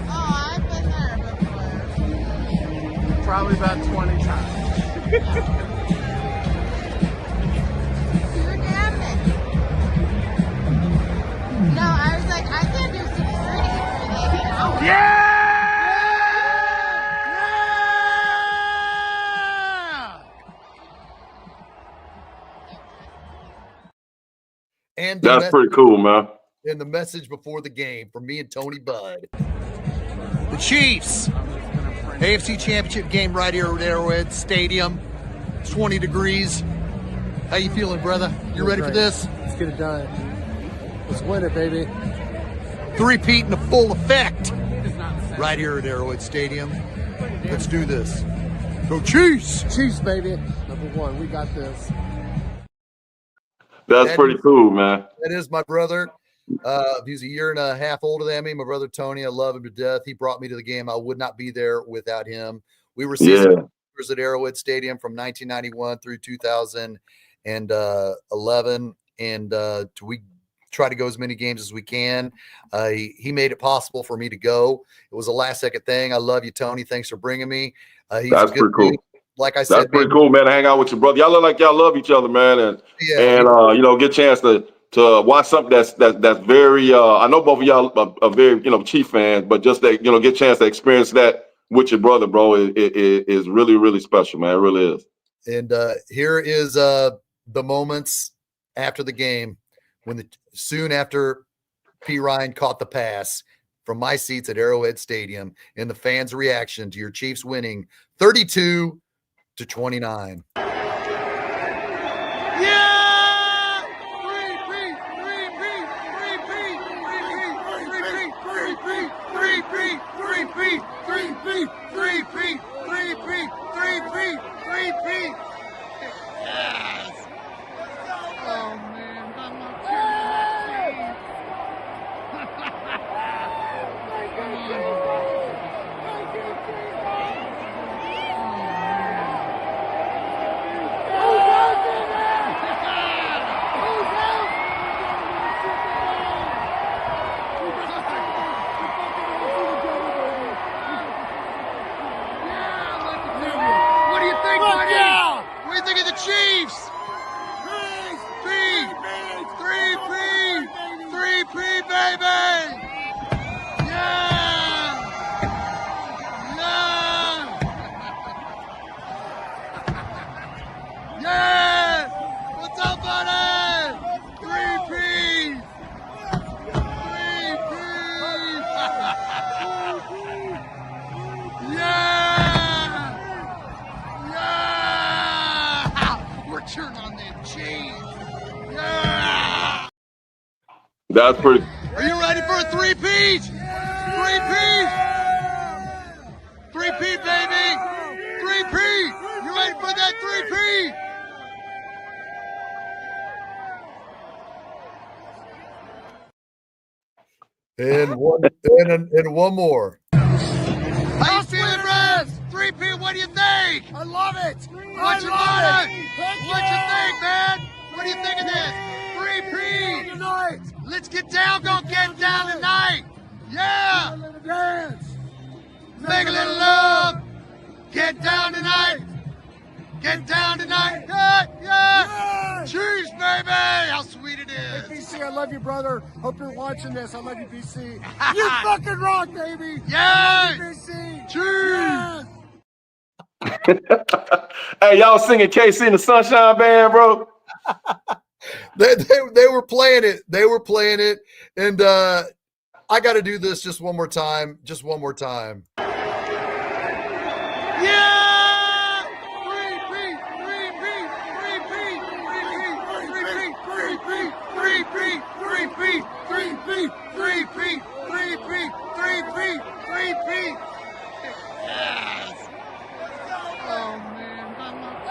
Oh, I've been there before. Probably about 20 times. You were jamming. No, I was like, I can't do security for this. Yeah! And that's pretty cool, man. And the message before the game from me and Tony Budd. The Chiefs, AFC Championship game right here at Arrowhead Stadium. It's 20 degrees. How you feeling, brother? You ready for this? Let's get it done. Let's win it, baby. Three-peat in full effect right here at Arrowhead Stadium. Let's do this. Go Chiefs! Chiefs, baby. Number one, we got this. That's pretty cool, man. That is my brother. He's a year and a half older than me. My brother Tony, I love him to death. He brought me to the game. I would not be there without him. We were years at Arrowhead Stadium from 1991 through 2011, and we try to go as many games as we can. He made it possible for me to go. It was a last-second thing. I love you, Tony. Thanks for bringing me. He's That's a good pretty cool. dude. Like I said, That's pretty cool, man. To hang out with your brother. Y'all look like y'all love each other, man, and get a chance to watch something that's very. I know both of y'all are very Chief fans, but just that get a chance to experience that with your brother, bro, is really, really special, man. It really is. And here is the moments after the game when soon after P. Ryan caught the pass from my seats at Arrowhead Stadium and the fans' reaction to your Chiefs winning 32-29. That's pretty. Are you ready for a three-peat? Three-peat! Three-peat, baby! Three-peat! You ready for that three-peat? And one more. How you feeling, Brad? Three-peat, what do you think? I love it. What you think, man? What do you think of this? Three-peat! Tonight. Let's get down, go get down tonight! Yeah! Dance. Make a little love! Get down tonight! Get down tonight! Yeah! Cheers, baby! How sweet it is! Hey, BC, I love you, brother. Hope you're watching this. I love you, BC. You fucking rock, baby! Yeah! I love you, BC! Cheers! Yes. Hey, y'all singing KC and the Sunshine Band, bro? They were playing it. They were playing it. And I got to do this just one more time. Just one more time. Yeah! Three-peat! Three-peat! Three-peat! Three-peat! Three-peat! Three-peat! Three-peat! Three-peat! Three-peat! Three-peat! Three-peat! Three-peat! Yes! Oh, man. I love you.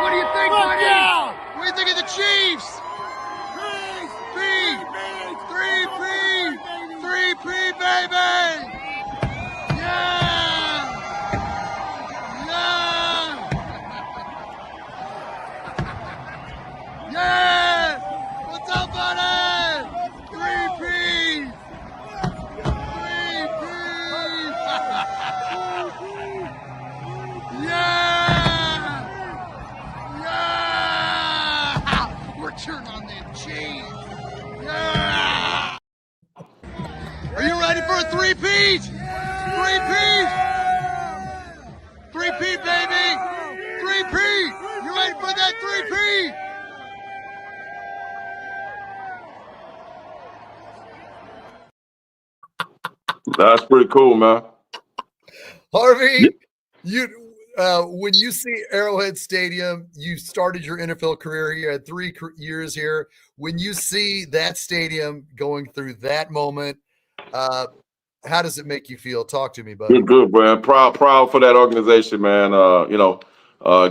What do you think, buddy? What do you think of the Chiefs? Three-peat, baby! Yeah! Yeah! Yeah! What's up, buddy? Three-peat! Three-peat! Yeah! Yeah! We're turning on them cheese! Yeah! Are you ready for a three-peat? Three-peat! Three-peat, baby! Three-peat! You ready for that three-peat? That's pretty cool, man. Harvey, When you see Arrowhead Stadium, you started your NFL career here, had 3 years here. When you see that stadium going through that moment, how does it make you feel? Talk to me, buddy. Good, man. Proud for that organization, man.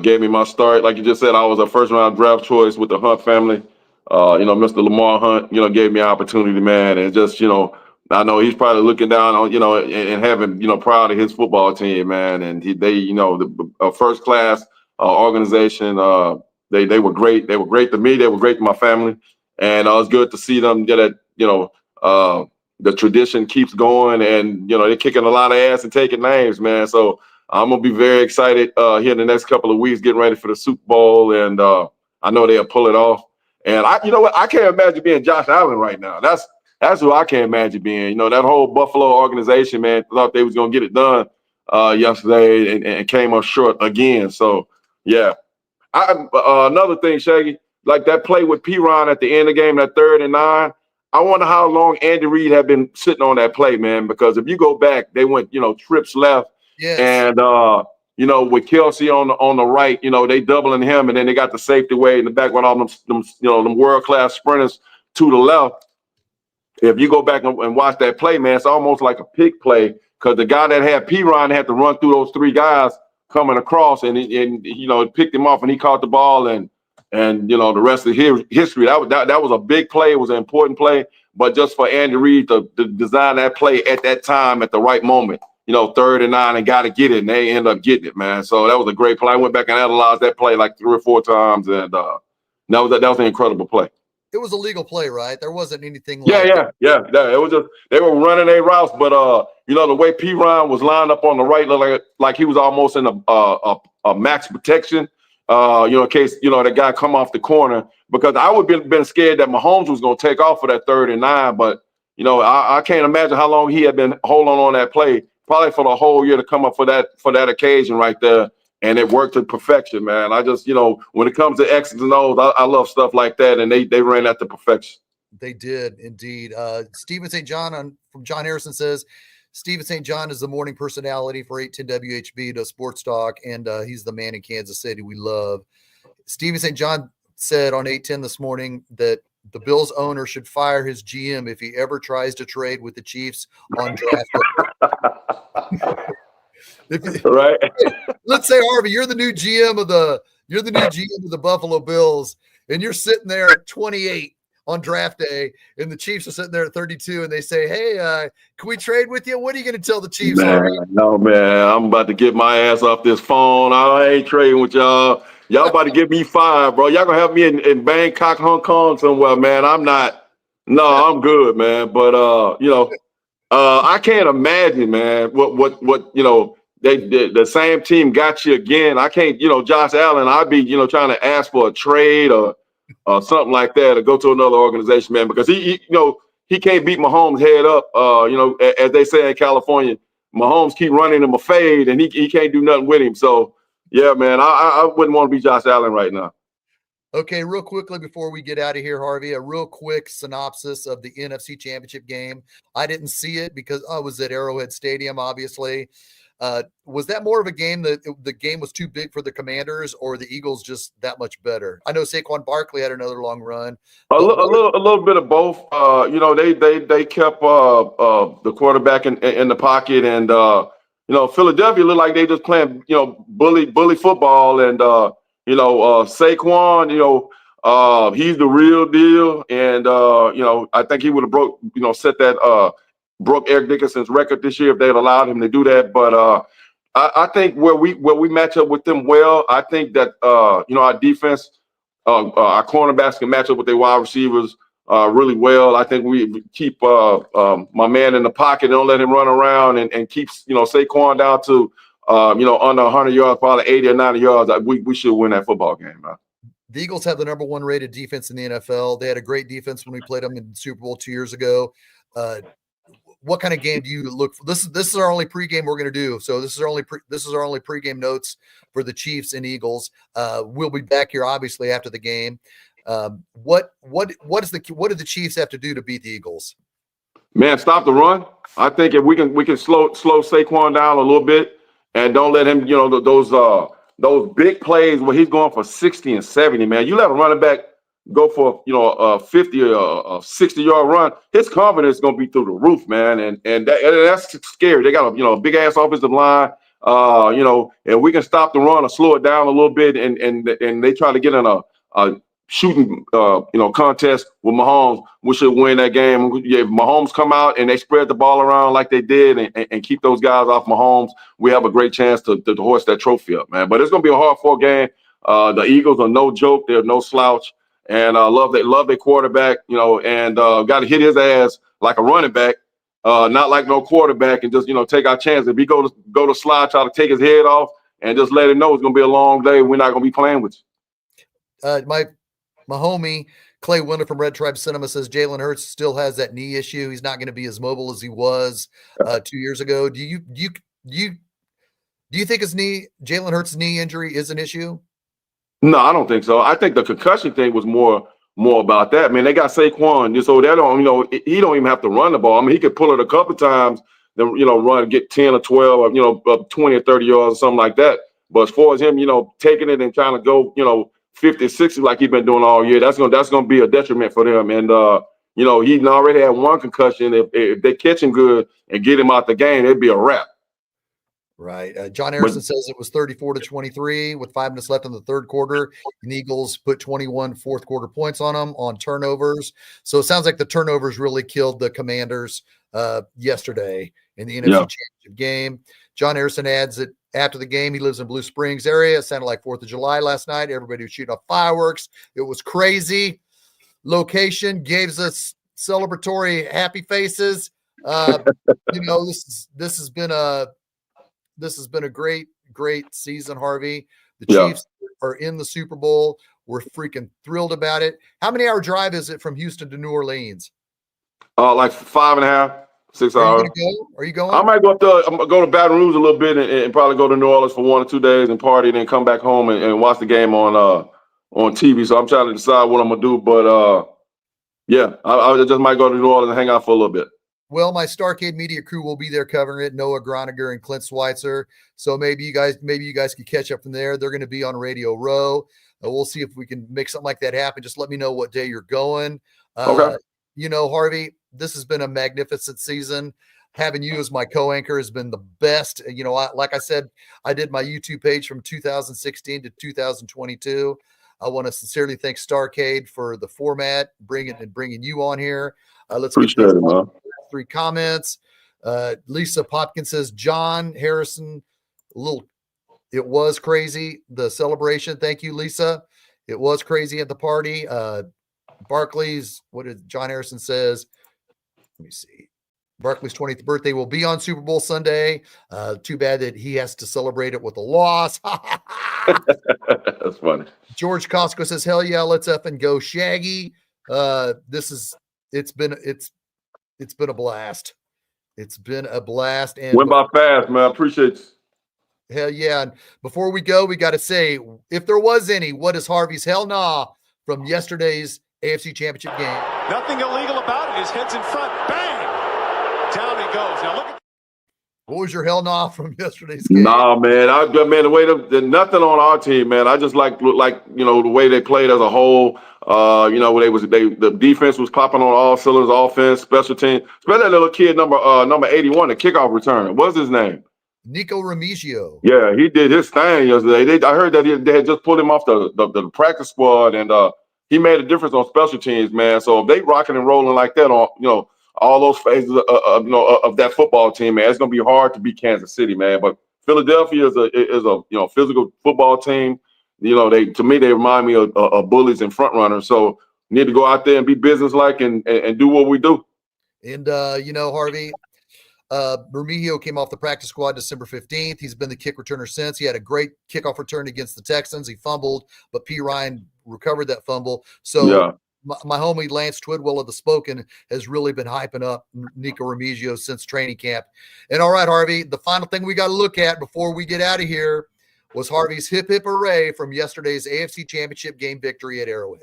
Gave me my start. Like you just said, I was a first round draft choice with the Hunt family. Mr. Lamar Hunt, gave me an opportunity, man. And just, I know he's probably looking down on, and having, proud of his football team, man. And the first class organization, they were great. They were great to me. They were great to my family. And it was good to see them get it, the tradition keeps going, and they're kicking a lot of ass and taking names, man. So I'm gonna be very excited here in the next couple of weeks, getting ready for the Super Bowl, and I know they'll pull it off. And you know what, I can't imagine being Josh Allen right now. That's who I can't imagine being. That whole Buffalo organization, man, thought they was gonna get it done yesterday and came up short again. So yeah, another thing, Shaggy, like that play with P-Ron at the end of the game, that 3rd and 9. I wonder how long Andy Reid had been sitting on that play, man, because if you go back, they went, trips left. Yes. And, with Kelsey on the right, they doubling him, and then they got the safety way in the back with all them world-class sprinters to the left. If you go back and watch that play, man, it's almost like a pick play, because the guy that had P-Ron had to run through those 3 guys coming across, and it picked him off, and he caught the ball, and the rest of his history. That was a big play. It was an important play. But just for Andy Reid to design that play at that time at the right moment, 3rd and 9, and got to get it, and they end up getting it, man. So that was a great play. I went back and analyzed that play like 3 or 4 times, and that was an incredible play. It was a legal play, right? There wasn't anything. Yeah. It was just they were running their routes, but the way P-Ron was lined up on the right, looked like he was almost in a max protection. In case, the guy come off the corner, because I would have been scared that Mahomes was going to take off for that 3rd and 9. But, I can't imagine how long he had been holding on that play, probably for the whole year to come up for that occasion right there. And it worked to perfection, man. I just, when it comes to X's and O's, I love stuff like that. And they ran that to perfection. They did indeed. Stephen St. John from John Harrison says, Stephen St. John is the morning personality for 810 WHB to Sports Talk, and he's the man in Kansas City we love. Stephen St. John said on 810 this morning that the Bills owner should fire his GM if he ever tries to trade with the Chiefs on draft. Right. Let's say, Harvey, you're the new GM of the Buffalo Bills, and you're sitting there at 28 on draft day, and the Chiefs are sitting there at 32, and they say, hey, can we trade with you? What are you going to tell the Chiefs? No, man, I'm about to get my ass off this phone. I ain't trading with y'all. Y'all about to get me fired, bro. Y'all gonna have me in Bangkok, Hong Kong somewhere, man. I'm good, man. But I can't imagine, man, what the same team got you again. I can't, Josh Allen, I'd be, trying to ask for a trade or something like that, to go to another organization, man, because he can't beat Mahomes head up. As they say in California, Mahomes keep running him a fade, and he can't do nothing with him. So yeah, man, I wouldn't want to be Josh Allen right now. Okay, real quickly before we get out of here, Harvey, a real quick synopsis of the NFC Championship game. I didn't see it because I was at Arrowhead Stadium, obviously. Was that more of a game that the game was too big for the Commanders, or the Eagles just that much better? I know Saquon Barkley had another long run. A little bit of both. They kept the quarterback in the pocket, and Philadelphia looked like they just playing bully football, and Saquon, he's the real deal, and I think he would have broke Eric Dickerson's record this year if they'd allowed him to do that. But I think where we match up with them well, I think that our defense, our cornerbacks can match up with their wide receivers really well. I think we keep my man in the pocket, don't let him run around, and keep Saquon down to under 100 yards, probably 80 or 90 yards. We should win that football game, man. The Eagles have the number 1 rated defense in the NFL. They had a great defense when we played them in the Super Bowl 2 years ago. What kind of game do you look for? This is our only pregame we're going to do. So this is our only pregame notes for the Chiefs and Eagles. We'll be back here obviously after the game. What do the Chiefs have to do to beat the Eagles? Man, stop the run. I think if we can slow Saquon down a little bit, and don't let him, those big plays where he's going for 60 and 70, man. You let a running back go for, a 50 or a 60-yard run, his confidence is going to be through the roof, man. And that's scary. They got a big ass offensive line, and we can stop the run or slow it down a little bit. And they try to get in a shooting, contest with Mahomes. We should win that game. If Mahomes come out and they spread the ball around like they did and keep those guys off Mahomes, we have a great chance to hoist that trophy up, man. But it's going to be a hard-fought game. The Eagles are no joke. They're no slouch. And love their quarterback, and got to hit his ass like a running back, not like no quarterback, and just take our chance. If we go to slide, try to take his head off, and just let him know it's gonna be a long day. We're not gonna be playing with you. My homie Clay Winter from Red Tribe Cinema says Jalen Hurts still has that knee issue. He's not going to be as mobile as he was 2 years ago. Do you think Jalen Hurts' knee injury is an issue? No, I don't think so. I think the concussion thing was more about that. Man, they got Saquon, so they don't, he don't even have to run the ball. I mean, he could pull it a couple times, then run, get 10 or 12, or 20 or 30 yards or something like that. But as far as him, taking it and trying to go, 50, 60 like he's been doing all year, that's gonna be a detriment for them. And he already had one concussion. If they catch him good and get him out the game, it'd be a wrap. Right. John Harrison says it was 34-23 with 5 minutes left in the third quarter. And Eagles put 21 fourth quarter points on them on turnovers. So it sounds like the turnovers really killed the Commanders yesterday in the NFC Championship game. John Harrison adds that after the game, he lives in Blue Springs area. It sounded like 4th of July last night. Everybody was shooting off fireworks. It was crazy. Location gives us celebratory happy faces. This has been a great season, Harvey. The Chiefs are in the Super Bowl. We're freaking thrilled about it. How many hour drive is it from Houston to New Orleans? Like 5.5, 6 hours. Are you going? I might go to Baton Rouge a little bit and probably go to New Orleans for 1 or 2 days and party, and then come back home and watch the game on TV. So I'm trying to decide what I'm gonna do. But I just might go to New Orleans and hang out for a little bit. Well, my Starcade Media crew will be there covering it. Noah Groniger and Clint Schweitzer. So maybe you guys could catch up from there. They're going to be on Radio Row. We'll see if we can make something like that happen. Just let me know what day you're going. Okay. Harvey, this has been a magnificent season. Having you as my co-anchor has been the best. Like I said, I did my YouTube page from 2016 to 2022. I want to sincerely thank Starcade for the format, bringing you on here. Let's appreciate it, man. 3 comments. Lisa Popkins says, John Harrison, it was crazy, the celebration. Thank you, Lisa. It was crazy at the party. Barkley's, what did John Harrison says? Let me see. Barkley's 20th birthday will be on Super Bowl Sunday. Too bad that he has to celebrate it with a loss. That's funny. George Costco says, hell yeah, let's effing go Shaggy. It's been a blast. It's been a blast. And went by fast, man. I appreciate you. Hell yeah. And before we go, we got to say, if there was any, what is Harvey's hell nah from yesterday's AFC Championship game? Nothing illegal about it. His head's in front. Bang! Down he goes. Now look at. What was your hell nah from yesterday's game? Nah, man. The way nothing on our team, man. I just like the way they played as a whole. The defense was popping on all cylinders, offense, special team. Especially that little kid number 81, the kickoff returner. What's his name? Nico Remigio. Yeah, he did his thing yesterday. I heard that they had just pulled him off the practice squad, and he made a difference on special teams, man. So if they rocking and rolling like that on all those phases of that football team, man, it's gonna be hard to beat Kansas City, man. But Philadelphia is a physical football team. They remind me of bullies and front runners. So need to go out there and be businesslike and do what we do. And Harvey, Remigio came off the practice squad December 15th. He's been the kick returner since. He had a great kickoff return against the Texans. He fumbled, but P. Ryan recovered that fumble. So my homie Lance Twidwell of the Spoken has really been hyping up Nico Remigio since training camp. And all right, Harvey, the final thing we got to look at before we get out of here was Harvey's hip hip hooray from yesterday's AFC Championship game victory at Arrowhead.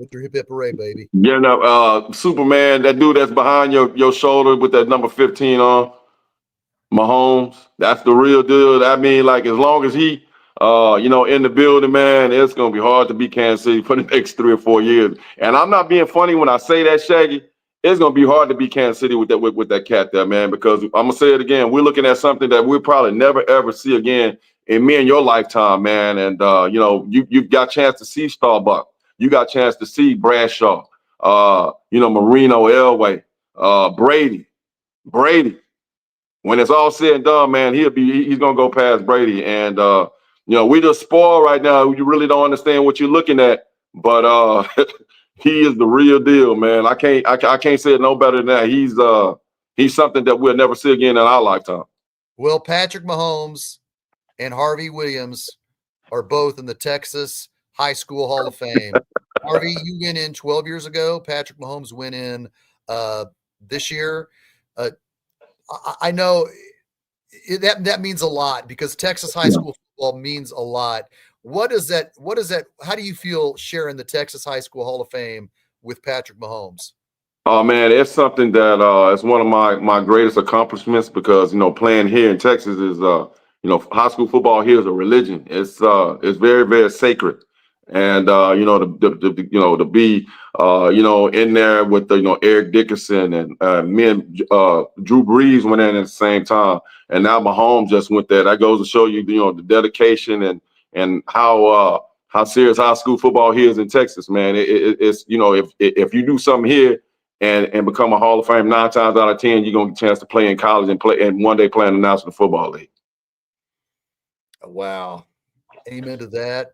with your hip hip hooray, baby. Getting up, Superman, that dude that's behind your shoulder with that number 15 on, Mahomes. That's the real deal. I mean, like as long as he, in the building, man, it's gonna be hard to beat Kansas City for the next 3 or 4 years. And I'm not being funny when I say that, Shaggy. It's gonna be hard to beat Kansas City with that cat there, man. Because I'm gonna say it again. We're looking at something that we'll probably never ever see again in me and your lifetime, man. And you've got a chance to see Starbuck. You got a chance to see Bradshaw. Marino, Elway, Brady. When it's all said and done, man, he's gonna go past Brady. And we just spoiled right now. You really don't understand what you're looking at, but he is the real deal, man. I can't say it no better than that. He's something that we'll never see again in our lifetime. Well, Patrick Mahomes and Harvey Williams are both in the Texas High School Hall of Fame. Harvey, you went in 12 years ago. Patrick Mahomes went in this year. I know that means a lot because Texas high school football means a lot. What is that? How do you feel sharing the Texas High School Hall of Fame with Patrick Mahomes? Oh man, it's something that it's one of my greatest accomplishments because playing here in Texas is high school football here is a religion. It's very very sacred, and to be in there with Eric Dickerson and me and Drew Brees went in at the same time, and now Mahomes just went there. That goes to show you the dedication and how serious high school football here is in Texas, man. It's if you do something here and become a Hall of Fame 9 times out of 10, you're gonna get a chance to play in college and one day play in the National Football League. Wow, amen to that.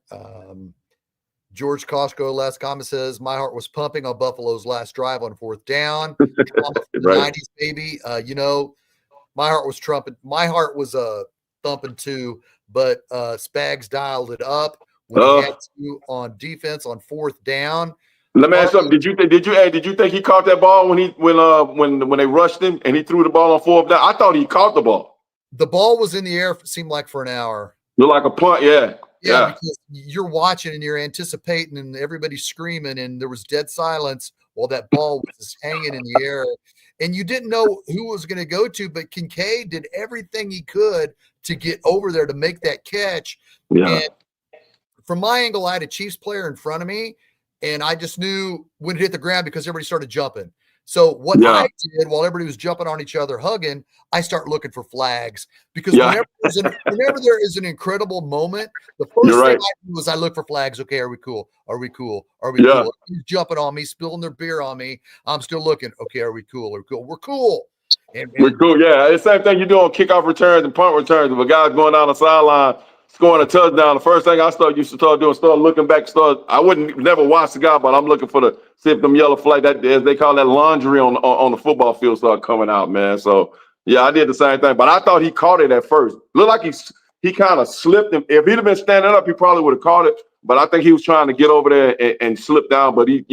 George Costco last comment says, my heart was pumping on Buffalo's last drive on 4th down. Right. 90s, baby. My heart was trumping. My heart was thumping too, but Spags dialed it up when he had to on defense on 4th down. Let me ask you something. Did you think he caught that ball when they rushed him and he threw the ball on 4th down? I thought he caught the ball. The ball was in the air, it seemed like, for an hour. Looked like a punt, yeah. Yeah, because you're watching and you're anticipating and everybody's screaming and there was dead silence while that ball was just hanging in the air. And you didn't know who it was going to go to, but Kincaid did everything he could to get over there to make that catch. Yeah. And from my angle, I had a Chiefs player in front of me, and I just knew when it hit the ground because everybody started jumping. So what I did while everybody was jumping on each other, hugging, I start looking for flags because whenever there is an incredible moment, the first thing I do is I look for flags. Okay, are we cool? Are we cool? Are we cool? He's jumping on me, spilling their beer on me. I'm still looking. Okay, are we cool? Are we cool? We're cool. We're cool. Yeah, it's the same thing you do on kickoff returns and punt returns. If a guy's going down the sideline, scoring a touchdown, the first thing I used to start looking back. I wouldn't never watch the guy, but I'm looking for see if them yellow flag, that as they call that laundry on the football field, start coming out, man. So yeah, I did the same thing, but I thought he caught it at first. Looked like he kind of slipped him. If he'd have been standing up, he probably would have caught it. But I think he was trying to get over there and slip down. But he,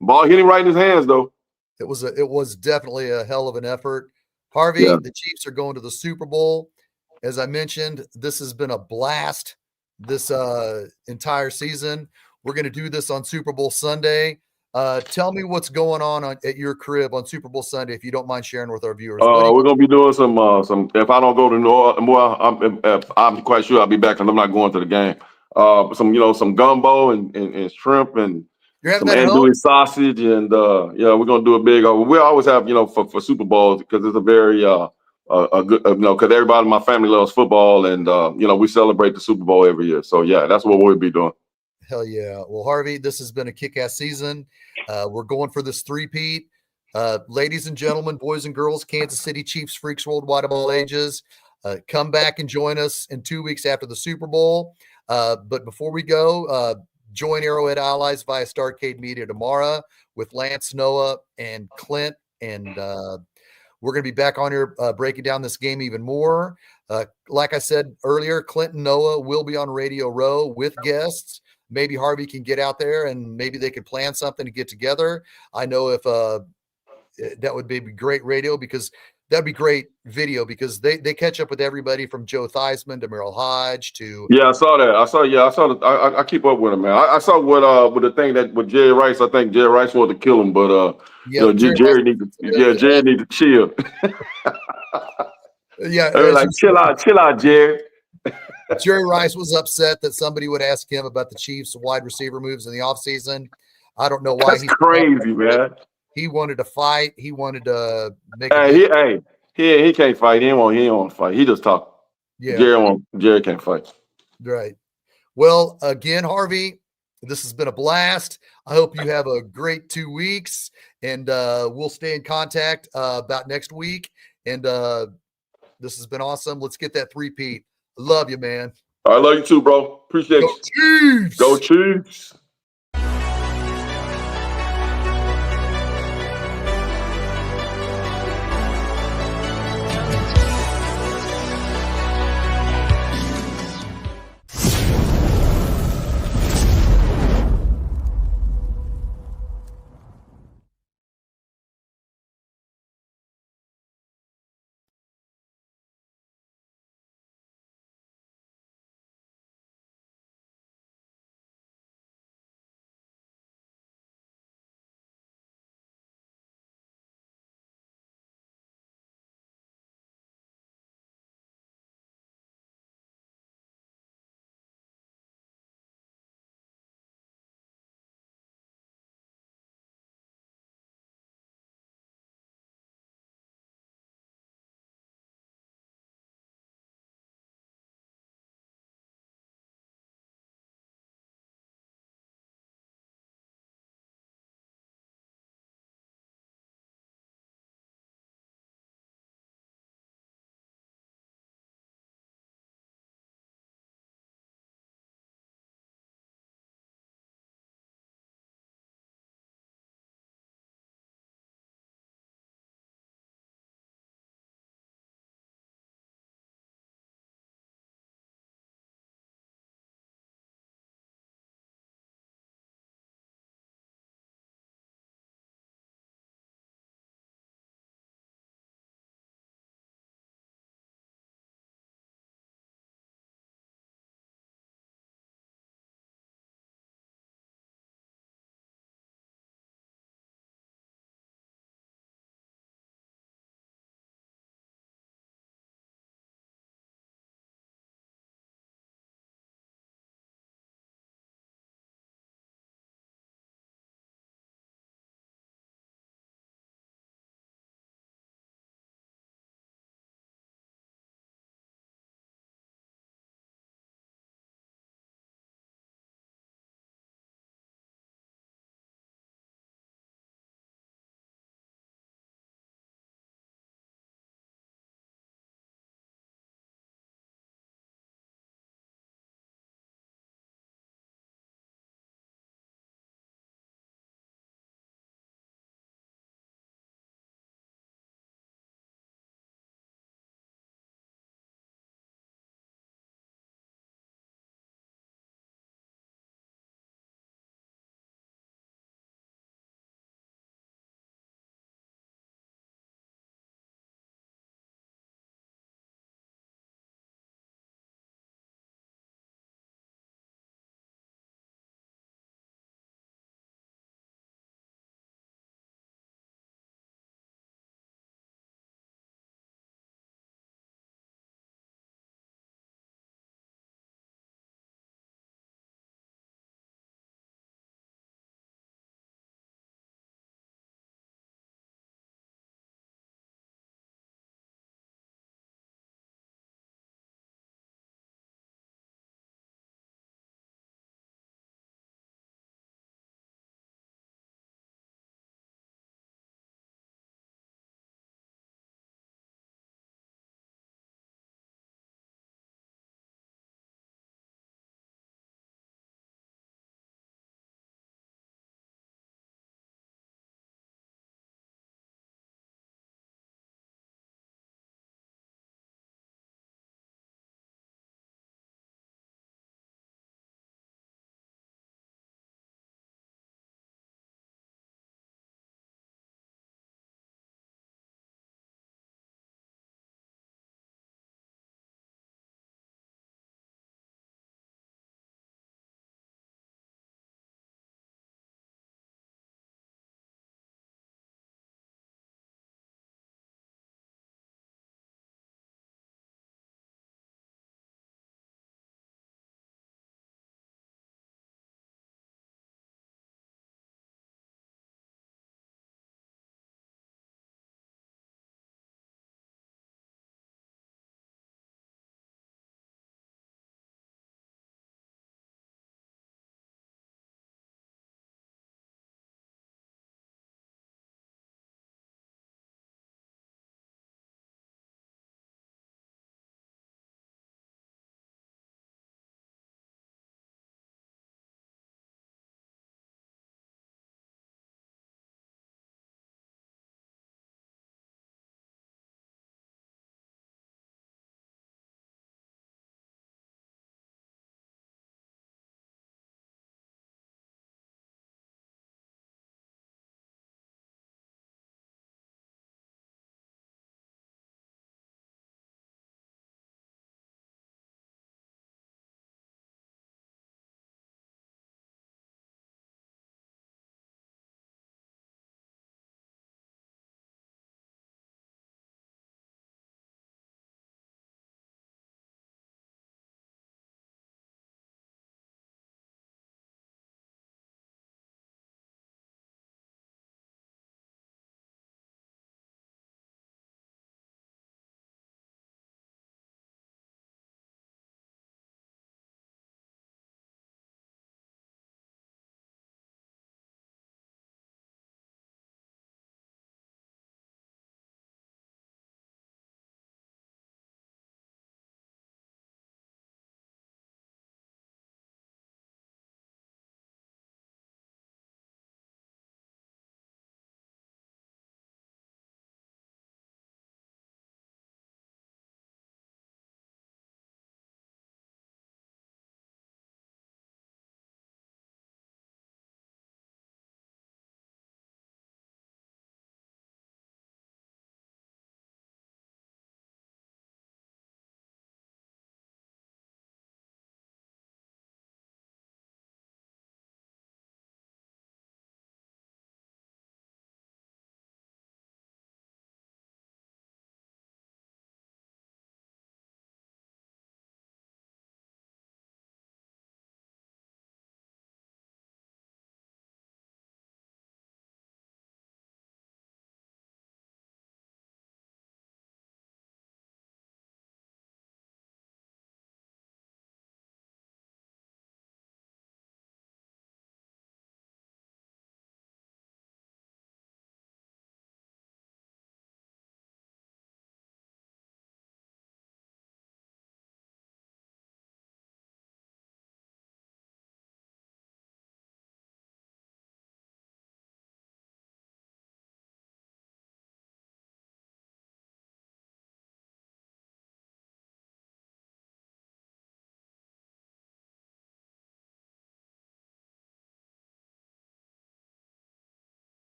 ball hit him right in his hands though. It was definitely a hell of an effort. Harvey, the Chiefs are going to the Super Bowl. As I mentioned, this has been a blast this entire season. We're going to do this on Super Bowl Sunday. Tell me what's going on at your crib on Super Bowl Sunday, if you don't mind sharing with our viewers. We're going to be doing some. If I don't go to New Orleans, well, I'm quite sure I'll be back because I'm not going to the game. Some gumbo and shrimp and some andouille sausage, and we're going to do a big. We always have for Super Bowls because it's a very a good, because everybody in my family loves football, and we celebrate the Super Bowl every year. So yeah, that's what we'll be doing. Hell yeah! Well, Harvey, this has been a kick-ass season. We're going for this three-peat. Ladies and gentlemen, boys and girls, Kansas City Chiefs freaks worldwide of all ages, come back and join us in 2 weeks after the Super Bowl. But before we go, join Arrowhead Allies via Starcade Media tomorrow with Lance, Noah, and Clint, and we're going to be back on here breaking down this game even more. Like I said earlier, Clint and Noah will be on Radio Row with guests. Maybe Harvey can get out there and maybe they could plan something to get together. I know if that would be great radio because That'd be great video because they catch up with everybody from Joe Theismann to Merrill Hodge to Yeah, I saw that. I saw. I keep up with him, man. I saw with the thing that with Jerry Rice. I think Jerry Rice wanted to kill him, but Jerry need to chill. Yeah, they were like, chill out, Jerry. Jerry Rice was upset that somebody would ask him about the Chiefs' wide receiver moves in the offseason. I don't know why. That's crazy, man. He wanted to fight. He wanted to make. He can't fight. He don't want to fight. He just talk. Yeah, Jerry can't fight. Right. Well, again, Harvey, this has been a blast. I hope you have a great 2 weeks, and we'll stay in contact about next week. And this has been awesome. Let's get that three-peat. Love you, man. I love you too, bro. Appreciate you. Chiefs! Go Chiefs.